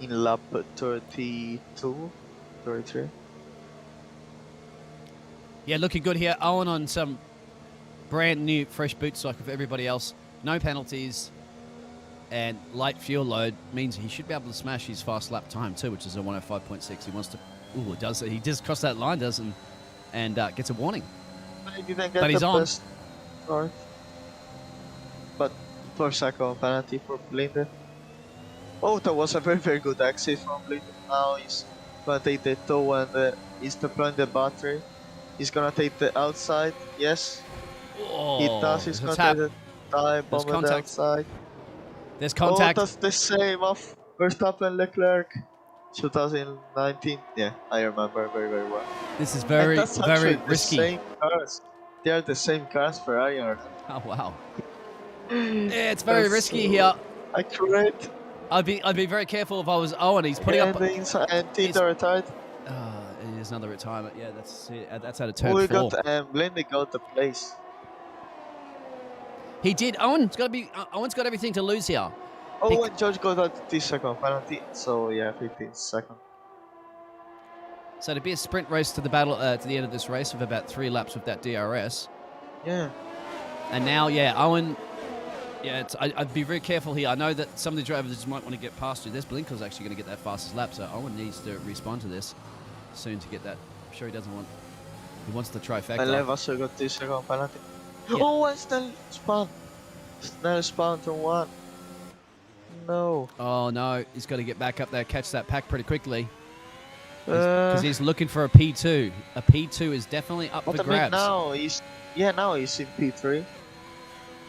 Speaker 2: in lap 32, 33.
Speaker 1: Yeah, looking good here. Owen on some brand new fresh boots like with everybody else. No penalties and light fuel load means he should be able to smash his fast lap time too, which is a 105.6. He wants to... Ooh, it does. He just crossed that line, and gets a warning.
Speaker 2: But
Speaker 1: he's on.
Speaker 2: Sorry. But for second penalty for Blinder. Oh, that was a very good exit from Blinder. Now he's gonna take the toe and he's deploying the battery. He's gonna take the outside. Yes.
Speaker 1: Oh,
Speaker 2: he does. He's gonna take the tire bomb on the outside.
Speaker 1: There's contact.
Speaker 2: Oh, that's the same of Verstappen Leclerc. 2019. Yeah, I remember very well.
Speaker 1: This is very risky.
Speaker 2: The same cars. They are the same cars Ferrari are.
Speaker 1: Oh wow. Yeah, it's very risky here.
Speaker 2: Accurate.
Speaker 1: I'd be very careful if I was Owen. He's putting up.
Speaker 2: And Tito retired.
Speaker 1: It is another retirement. Yeah, that's out of turn 4.
Speaker 2: Blindy got the place.
Speaker 1: He did. Owen's got everything to lose here.
Speaker 2: Oh, and George got a 50-second penalty. So yeah, 15 seconds.
Speaker 1: So to be a sprint race to the battle to the end of this race with about 3 laps with that DRS.
Speaker 2: Yeah.
Speaker 1: And now, Owen. Yeah, I'd be very careful here. I know that some of the drivers might want to get past you. This Blinker's actually going to get that fastest lap, so Owen needs to respond to this soon to get that. I'm sure he doesn't want. He wants the trifecta.
Speaker 2: And Lev also got 2-second penalty.
Speaker 1: Yeah.
Speaker 2: Oh, and Snell spawned. Snell spawned to 1. No.
Speaker 1: Oh no, he's got to get back up there, catch that pack pretty quickly. Because he's looking for a P2. A P2 is definitely up
Speaker 2: But
Speaker 1: for
Speaker 2: I mean,
Speaker 1: grabs.
Speaker 2: now he's in P3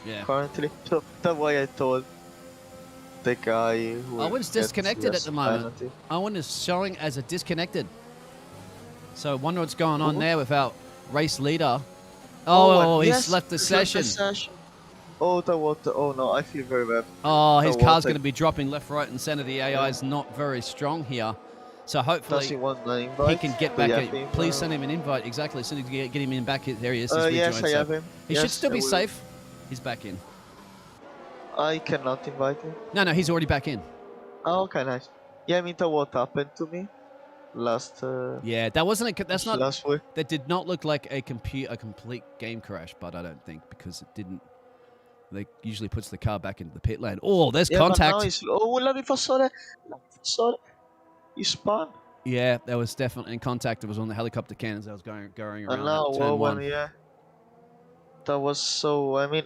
Speaker 1: Yeah.
Speaker 2: currently. So that's why I told the guy who
Speaker 1: Owen's
Speaker 2: gets
Speaker 1: disconnected at
Speaker 2: less
Speaker 1: the moment.
Speaker 2: penalty.
Speaker 1: Owen is showing as a disconnected. So I wonder what's going on
Speaker 2: Who?
Speaker 1: there with our race leader. Oh, he's
Speaker 2: yes,
Speaker 1: left the
Speaker 2: he's
Speaker 1: session.
Speaker 2: Oh, oh no, I feel very bad.
Speaker 1: Oh, his
Speaker 2: The
Speaker 1: car's
Speaker 2: water-
Speaker 1: going to be dropping left, right, and center. The AI is not very strong here. So hopefully
Speaker 2: Does he want an
Speaker 1: he
Speaker 2: invite?
Speaker 1: can get
Speaker 2: Do
Speaker 1: back
Speaker 2: you
Speaker 1: in.
Speaker 2: have him,
Speaker 1: Please send him an invite. Exactly. As soon as you get him in back, there he is. He's
Speaker 2: yes,
Speaker 1: rejoined,
Speaker 2: I
Speaker 1: so
Speaker 2: have him.
Speaker 1: He
Speaker 2: Yes,
Speaker 1: should still
Speaker 2: I
Speaker 1: be
Speaker 2: will.
Speaker 1: safe. He's back in.
Speaker 2: I cannot invite him.
Speaker 1: No, he's already back in.
Speaker 2: Oh, okay, nice. Yeah, I mean, what happened to me last
Speaker 1: Yeah, that wasn't that's not
Speaker 2: last week.
Speaker 1: that did not look like a complete game crash, but I don't think because it didn't. They usually puts the car back into the pit lane. Oh, there's contact.
Speaker 2: But now he's, la difusore. He spun.
Speaker 1: Yeah, there was definitely contact. It was on the helicopter cannons that was going around
Speaker 2: And now,
Speaker 1: that turn one.
Speaker 2: yeah. That was so, I mean,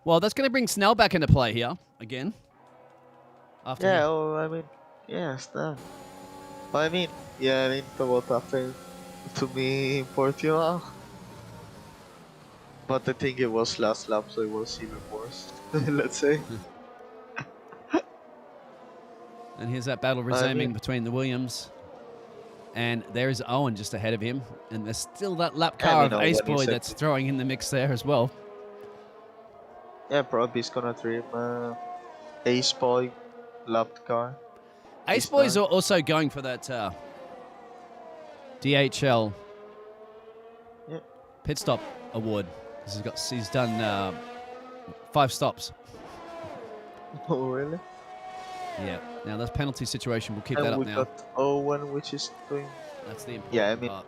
Speaker 1: Well, that's going to bring Snell back into play here again. After
Speaker 2: yeah, I mean, yes, that. I mean, what happened to me in Portugal. But I think it was last lap, so it was even worse. Let's say.
Speaker 1: And here's that battle resuming between the Williams. And there is Owen just ahead of him. And there's still that lap car of Ace Boy that's throwing in the mix there as well.
Speaker 2: Yeah, probably he's gonna trim Ace Boy lap car.
Speaker 1: Ace Boy's also going for that DHL pit stop award. He's done 5 stops.
Speaker 2: Oh, really?
Speaker 1: Yeah. Now, this penalty situation, we'll keep
Speaker 2: and
Speaker 1: that up
Speaker 2: we
Speaker 1: now.
Speaker 2: got Owen, which is doing...
Speaker 1: That's the important
Speaker 2: Yeah, I mean...
Speaker 1: part.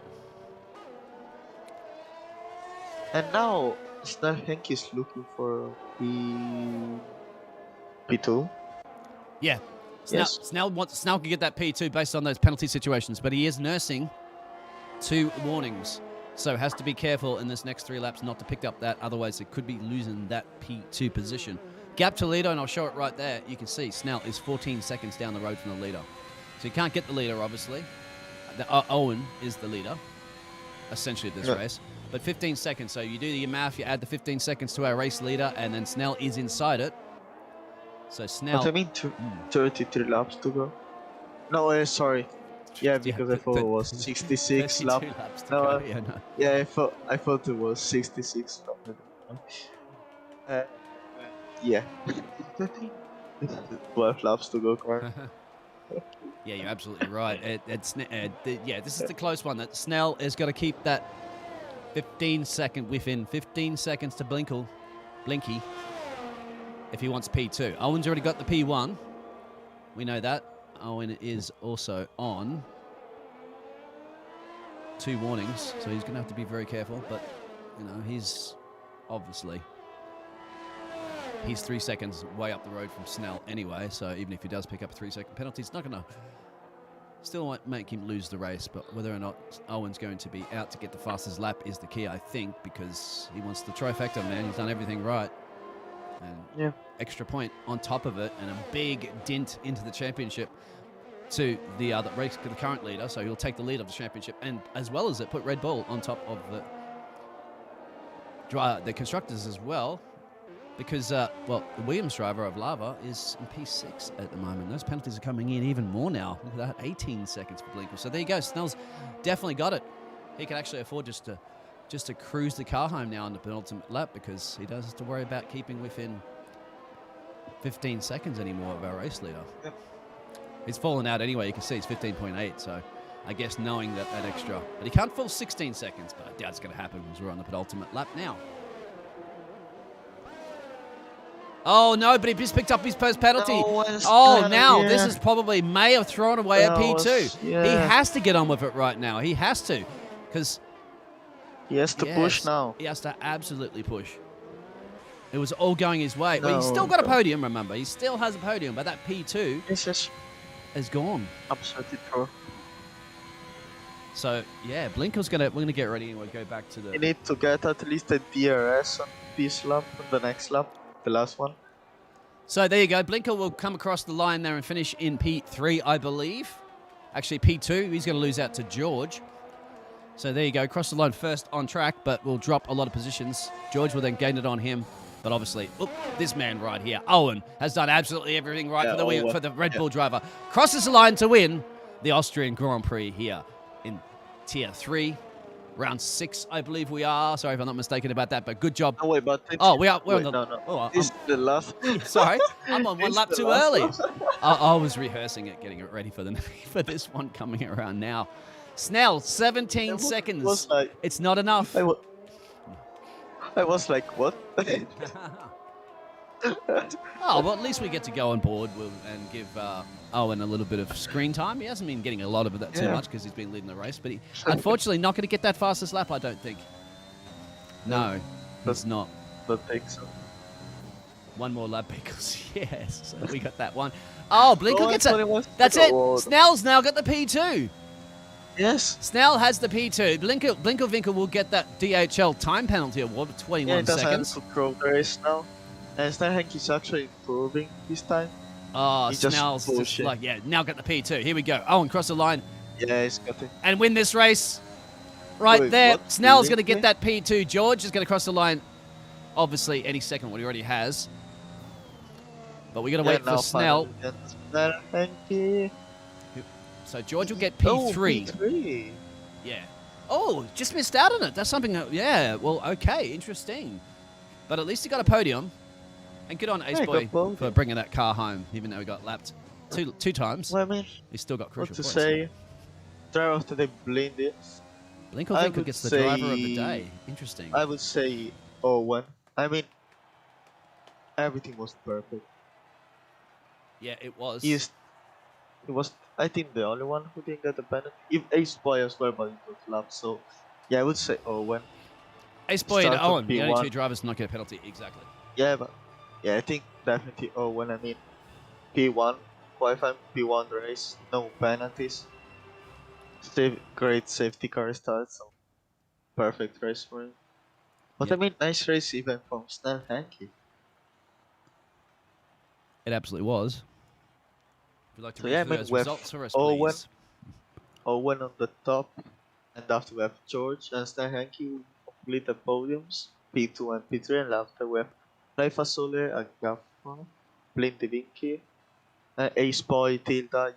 Speaker 2: And now, Snell Henk is looking for P2.
Speaker 1: Yeah. Snell can get that P2 based on those penalty situations, but he is nursing 2 warnings. So has to be careful in this next 3 laps not to pick up that, otherwise it could be losing that P2 position. Gap to leader, and I'll show it right there. You can see Snell is 14 seconds down the road from the leader. So you can't get the leader, obviously. Owen is the leader, essentially, of this race. But 15 seconds, so you do your math, you add the 15 seconds to our race leader, and then Snell is inside it. So Snell...
Speaker 2: But I mean, 33 laps to go. No, sorry. Yeah, because I thought it was 66 laps.
Speaker 1: No,
Speaker 2: yeah, I thought it was 66 yeah. 12 laps to go, Clark.
Speaker 1: Yeah, you're absolutely right. This is the close one. That Snell has got to keep that 15 seconds to Blinky, if he wants P2. Owen's already got the P1. We know that. Owen is also on 2 warnings, so he's going to have to be very careful. But, he's obviously... He's 3 seconds way up the road from Snell anyway, so even if he does pick up a 3-second penalty, it's not going to... Still might make him lose the race, but whether or not Owen's going to be out to get the fastest lap is the key, I think, because he wants the trifecta, man. He's done everything right. And extra point on top of it, and a big dent into the championship to the current leader, so he'll take the lead of the championship, and as well as it, put Red Bull on top of the constructors as well. Because, the Williams driver of Lava is in P6 at the moment. Those penalties are coming in even more now. Look at that, 18 seconds for Blinker. So there you go. Snell's definitely got it. He can actually afford just to cruise the car home now on the penultimate lap, because he doesn't have to worry about keeping within 15 seconds anymore of our race leader.
Speaker 2: Yep.
Speaker 1: He's fallen out anyway. You can see it's 15.8. So I guess knowing that extra... But he can't fall 16 seconds, but I doubt it's going to happen because we're on the penultimate lap now. Oh, no, but he just picked up his first penalty. This is probably may have thrown away a P2. He has to get on with it right now. He has to, because...
Speaker 2: He has to push now.
Speaker 1: He has to absolutely push. It was all going his way. But he's still got a podium, remember. He still has a podium, but that P2 is gone.
Speaker 2: Absolutely true.
Speaker 1: So, yeah, Blinker's we're going to get ready and we'll go back to the...
Speaker 2: You need to get at least a DRS on this lap, on the next lap. The last one.
Speaker 1: So there you go. Blinker will come across the line there and finish in P3, I believe. Actually, P2. He's going to lose out to George. So there you go. Cross the line first on track, but will drop a lot of positions. George will then gain it on him. But obviously, this man right here, Owen, has done absolutely everything right for the Red Bull driver. Crosses the line to win the Austrian Grand Prix here in Tier 3. Round 6, I believe we are. Sorry if I'm not mistaken about that, but good job.
Speaker 2: No, wait, but
Speaker 1: We're on the...
Speaker 2: No.
Speaker 1: Oh,
Speaker 2: This is the last.
Speaker 1: sorry, I'm on one
Speaker 2: It's
Speaker 1: lap
Speaker 2: the
Speaker 1: too
Speaker 2: last
Speaker 1: early.
Speaker 2: lap.
Speaker 1: I was rehearsing it, getting it ready for for this one coming around now. Snell, 17 seconds.
Speaker 2: Was like,
Speaker 1: it's not enough.
Speaker 2: I was like, what?
Speaker 1: Oh, well, at least we get to go on board and give Owen a little bit of screen time. He hasn't been getting a lot of that too much because he's been leading the race, but he unfortunately not going to get that fastest lap, I don't think. No, it's not.
Speaker 2: Don't think so.
Speaker 1: One more lap because, yes, so we got that one. Oh, Blinker gets it. That's it.
Speaker 2: Oh.
Speaker 1: Snell's now got the P2.
Speaker 2: Yes.
Speaker 1: Snell has the P2. Blinker will get that DHL time penalty award of 21 seconds.
Speaker 2: To throw the race now. And Steinhank is actually improving this time.
Speaker 1: Oh, Snell's just like, now got the P2. Here we go. Owen cross the line.
Speaker 2: Yeah, he's got it.
Speaker 1: And win this race. Right there. What? Snell's going to get that P2. George is going to cross the line, obviously, any second, what he already has. But we got to wait for Snell. So George will get P3.
Speaker 2: Oh, P3.
Speaker 1: Yeah. Oh, just missed out on it. That's something that, well, okay, interesting. But at least he got a podium. And good on Ace Boy for bringing that car home, even though he got lapped two times.
Speaker 2: Well, I mean,
Speaker 1: he still got crucial points.
Speaker 2: Say, driver of the day, Blindis.
Speaker 1: Blinker gets the driver of the day. Interesting.
Speaker 2: I would say Owen. I mean, everything was perfect.
Speaker 1: Yeah, it was.
Speaker 2: He was, I think, the only one who didn't get the penalty. If Ace Boy as well, but it was lapped. So, yeah, I would say Owen.
Speaker 1: Ace Boy and Owen, the only two drivers to not get a penalty. Exactly.
Speaker 2: Yeah, but I think definitely Owen. I mean, P1 qualifying, P1 race, no penalties. Great safety car start, so perfect race for him. But I mean, nice race even from Snell Hanky.
Speaker 1: It absolutely was. Would you like to
Speaker 2: read
Speaker 1: those results for us,
Speaker 2: Owen,
Speaker 1: please?
Speaker 2: Owen on the top, and after we have George and Snell Hanky who complete the podiums, P2 and P3, and after we have Raifa Soler, Agaffa, Blindy Vinky, Ace Boy, Tilda,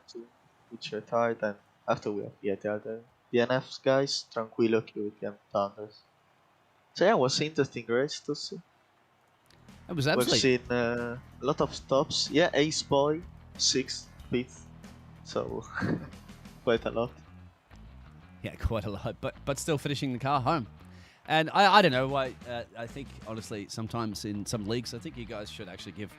Speaker 2: which retired, and after we have the other DNFs guys, Tranquilo, Cutie, and Thunders. So yeah, it was an interesting race to see.
Speaker 1: It was absolutely.
Speaker 2: We've seen a lot of stops. Yeah, Ace Boy, 6th, 5th, so quite a lot.
Speaker 1: Yeah, quite a lot, but still finishing the car home. And I don't know why. I think honestly, sometimes in some leagues, I think you guys should actually give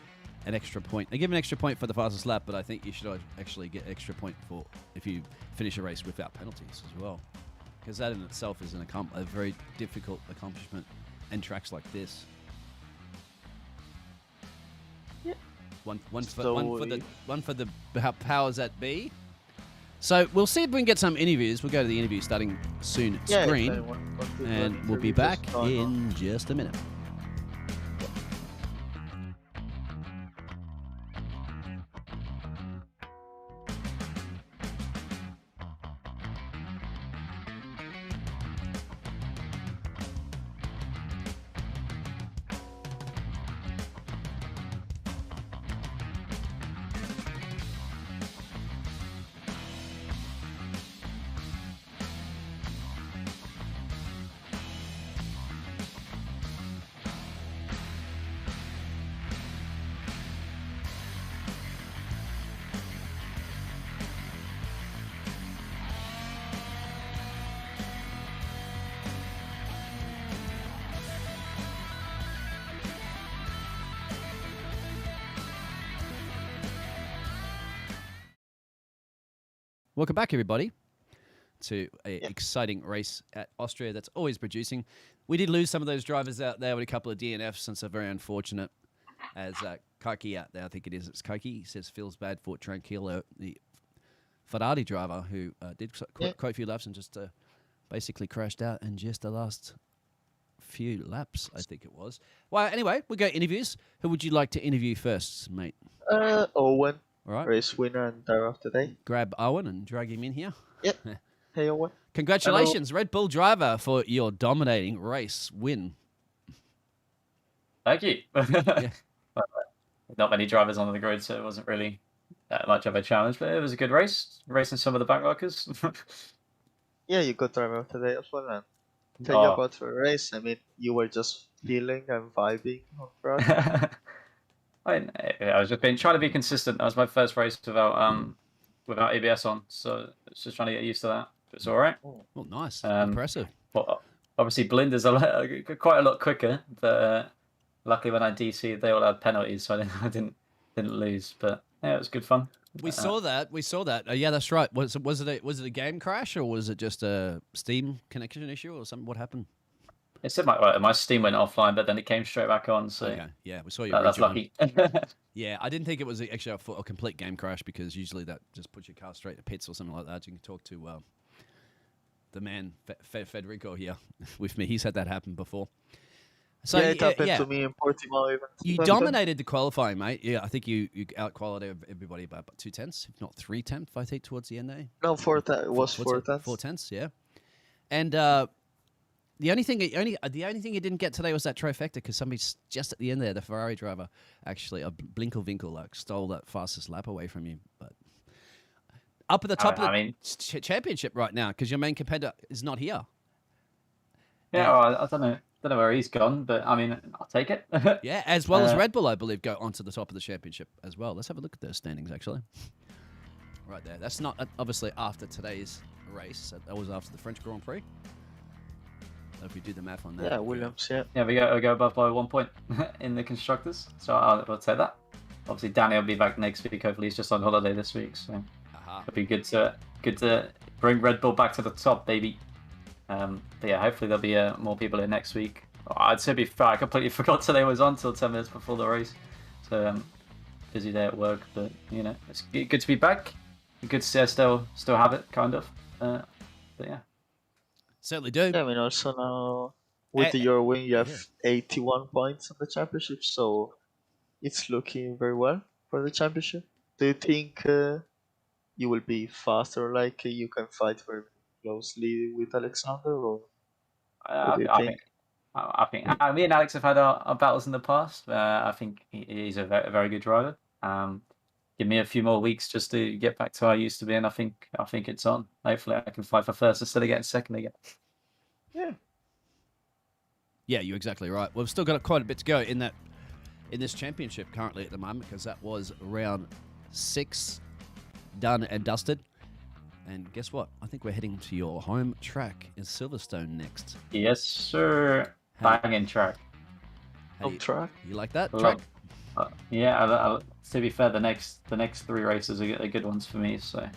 Speaker 1: an extra point. They give an extra point for the fastest lap, but I think you should actually get extra point for if you finish a race without penalties as well, because that in itself is a very difficult accomplishment in tracks like this.
Speaker 2: Yeah.
Speaker 1: One for the powers that be. So we'll see if we can get some interviews. We'll go to the interview starting soon. Screen, and we'll be back in just a minute. Welcome back, everybody, to an exciting race at Austria that's always producing. We did lose some of those drivers out there with a couple of DNFs, since they're very unfortunate. As Koki out there, I think it's Koki, he says feels bad for Tranquillo, the Ferrari driver who did quite a few laps and just basically crashed out in just the last few laps, I think it was. Well, anyway, we go interviews. Who would you like to interview first, mate?
Speaker 2: Owen,
Speaker 1: All right.
Speaker 2: race winner and driver of the day.
Speaker 1: Grab Owen and drag him in here.
Speaker 2: Yep. Hey, Owen.
Speaker 1: Congratulations, Red Bull driver, for your dominating race win.
Speaker 3: Thank you.
Speaker 1: Yeah.
Speaker 3: Not many drivers on the grid, so it wasn't really that much of a challenge, but it was a good race. Racing some of the backlockers.
Speaker 2: Yeah, you got driver of the day as well. And tell you about the race. I mean, you were just feeling and vibing on track.
Speaker 3: I was just trying to be consistent. That was my first race without ABS on, so it's just trying to get used to that. It's all right.
Speaker 1: Well, nice, impressive.
Speaker 3: Well, obviously, Blinder's quite a lot quicker, but luckily when I DC'd, they all had penalties, so I didn't lose. But yeah, it was good fun.
Speaker 1: We saw that. Yeah, that's right. Was it a game crash, or was it just a Steam connection issue or something? What happened?
Speaker 3: It said my Steam went offline, but then it came straight back on. So
Speaker 1: okay. Yeah, we saw you.
Speaker 3: That's lucky.
Speaker 1: Yeah, I didn't think it was actually a complete game crash, because usually that just puts your car straight to pits or something like that. You can talk to the man Federico here with me. He's had that happen before. So
Speaker 2: yeah, it happened to me in Portimao even.
Speaker 1: You dominated the qualifying, mate. Yeah, I think you out-qualified everybody by about 2/10, if not 3/10, I think, towards the end there.
Speaker 2: No, 4/10. It was 4/10.
Speaker 1: 4/10, yeah. And the only thing you didn't get today was that trifecta, because somebody just at the end there, the Ferrari driver, actually a Blinkelwinkel, stole that fastest lap away from you. But up at the top of the championship right now, because your main competitor is not here.
Speaker 3: Yeah, well, I don't know where he's gone, but I mean, I'll take it.
Speaker 1: Yeah, as well as Red Bull, I believe, go onto the top of the championship as well. Let's have a look at those standings, actually. Right there. That's not obviously after today's race. That was after the French Grand Prix. So if we do the math on that.
Speaker 2: Yeah, Williams, yeah.
Speaker 3: Yeah, we go above by 1 point in the constructors, so I'll take that. Obviously, Danny will be back next week. Hopefully, he's just on holiday this week, so it'll be good to bring Red Bull back to the top, baby. But yeah, hopefully there'll be more people in next week. I'd say before, I completely forgot today was on till 10 minutes before the race, so busy day at work. But you know, it's good to be back. Good to see I still have it, kind of. But yeah,
Speaker 1: certainly do.
Speaker 2: Yeah, I mean, also now with your win, you have 81 points on the championship, so it's looking very well for the championship. Do you think you will be faster, like you can fight very closely with Alexander, or what do you think?
Speaker 3: I think me and Alex have had our battles in the past. I think he's a very good driver. Give me a few more weeks just to get back to where I used to be, and I think it's on. Hopefully, I can fight for first instead of getting second again.
Speaker 1: Yeah, you're exactly right. We've still got quite a bit to go in this championship currently at the moment, because that was round 6 done and dusted. And guess what? I think we're heading to your home track in Silverstone next.
Speaker 3: Yes, sir. Banging track.
Speaker 2: Home track.
Speaker 1: You like that track?
Speaker 3: Yeah. To be fair, the next 3 races are good ones for me. So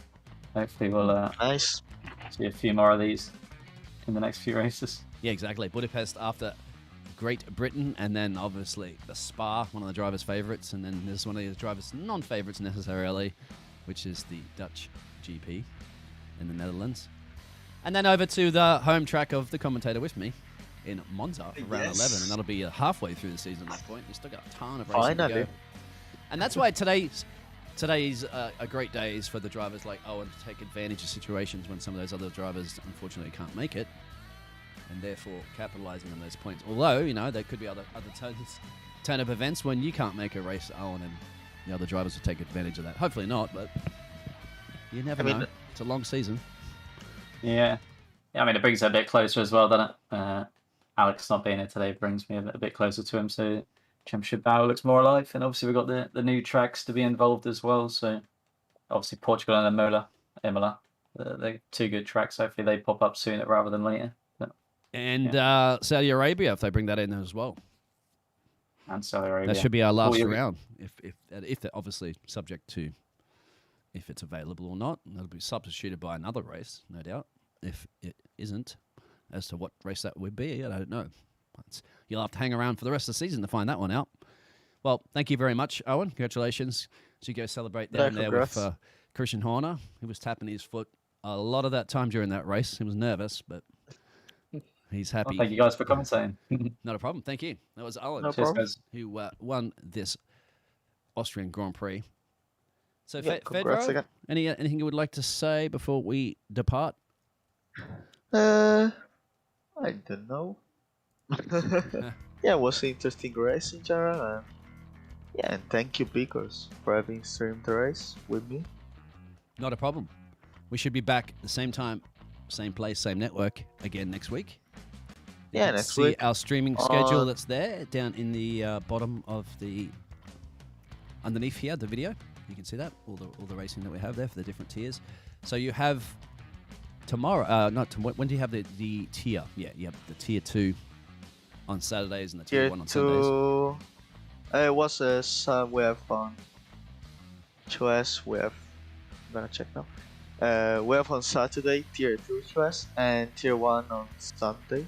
Speaker 3: hopefully we'll see a few more of these in the next few races.
Speaker 1: Yeah, exactly. Budapest after Great Britain, and then obviously the Spa, one of the drivers' favourites, and then there's one of the drivers' non-favourites necessarily, which is the Dutch GP in the Netherlands. And then over to the home track of the commentator with me in Monza for round 11, and that'll be halfway through the season at that point. You've still got a ton of racing to go. And that's why today's a great day is for the drivers like Owen to take advantage of situations when some of those other drivers unfortunately can't make it, and therefore capitalising on those points. Although, you know, there could be other turn of events when you can't make a race, Owen, and the other drivers will take advantage of that. Hopefully not, but you never know. It's a long season.
Speaker 3: Yeah. I mean, it brings it a bit closer as well, doesn't it? Alex not being here today brings me a bit closer to him, so championship battle looks more alive. And obviously we've got the new tracks to be involved as well. So obviously Portugal and Imola, they're 2 good tracks. Hopefully they pop up sooner rather than later. But,
Speaker 1: and Saudi Arabia, if they bring that in as well.
Speaker 3: And Saudi Arabia.
Speaker 1: That should be our last round, if they're obviously subject to if it's available or not. That'll be substituted by another race, no doubt. If it isn't, as to what race that would be, I don't know. You'll have to hang around for the rest of the season to find that one out. Well, thank you very much, Owen. Congratulations. So you go celebrate there with Christian Horner. He was tapping his foot a lot of that time during that race. He was nervous, but He's happy.
Speaker 3: Well, thank you guys for commentating.
Speaker 1: Not a problem. Thank you. That was Alan,
Speaker 2: No
Speaker 3: Cheers,
Speaker 2: problem.
Speaker 3: guys.
Speaker 1: who won this Austrian Grand Prix. So,
Speaker 2: Yeah, congrats
Speaker 1: Fedro,
Speaker 2: again.
Speaker 1: anything you would like to say before we depart?
Speaker 2: I don't know. Yeah, it was an interesting race in general. And yeah, and thank you, Pickers, for having streamed the race with me.
Speaker 1: Not a problem. We should be back at the same time, same place, same network again next week. You
Speaker 2: Yeah,
Speaker 1: can
Speaker 2: next
Speaker 1: see
Speaker 2: week.
Speaker 1: our streaming schedule that's there down in the bottom of the underneath here, the video. You can see that all the racing that we have there for the different tiers. So you have tomorrow. When do you have the tier? Yeah, you have the tier 2 on Saturdays and the tier 1 on Sundays.
Speaker 2: It was we have on 2S. We have. I'm gonna check now. We have on Saturday tier 2 2S and tier 1 on Sunday.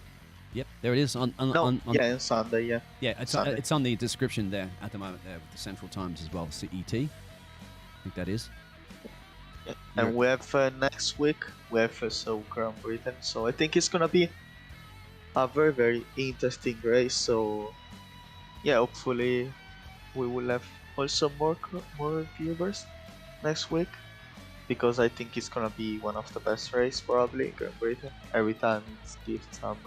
Speaker 1: Yep, there it is on
Speaker 2: on Sunday. Yeah.
Speaker 1: Yeah,
Speaker 2: Sunday.
Speaker 1: it's on the description there at the moment there with the Central Times as well, CET. I think that is.
Speaker 2: Yeah. And we have next week we have so Grand Britain. So I think it's gonna be a very very interesting race. So yeah, hopefully we will have also more viewers next week, because I think it's gonna be one of the best races probably in Great Britain. Every time it gives some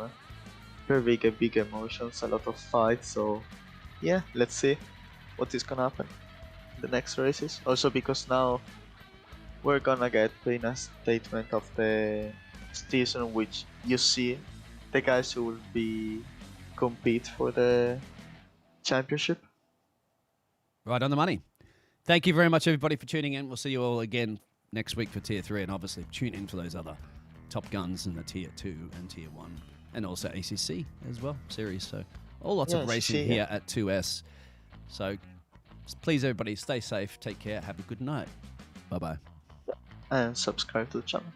Speaker 2: very big emotions, a lot of fights. So yeah, let's see what is gonna happen in the next races. Also because now we're gonna get a statement of the season, which you see the guys who will be compete for the championship.
Speaker 1: Right on the money. Thank you very much, everybody, for tuning in. We'll see you all again next week for Tier 3, and obviously tune in for those other Top Guns in the Tier 2 and Tier 1, and also ACC as well, series. So lots of racing here at 2S. So please, everybody, stay safe, take care, have a good night. Bye-bye.
Speaker 2: And subscribe to the channel.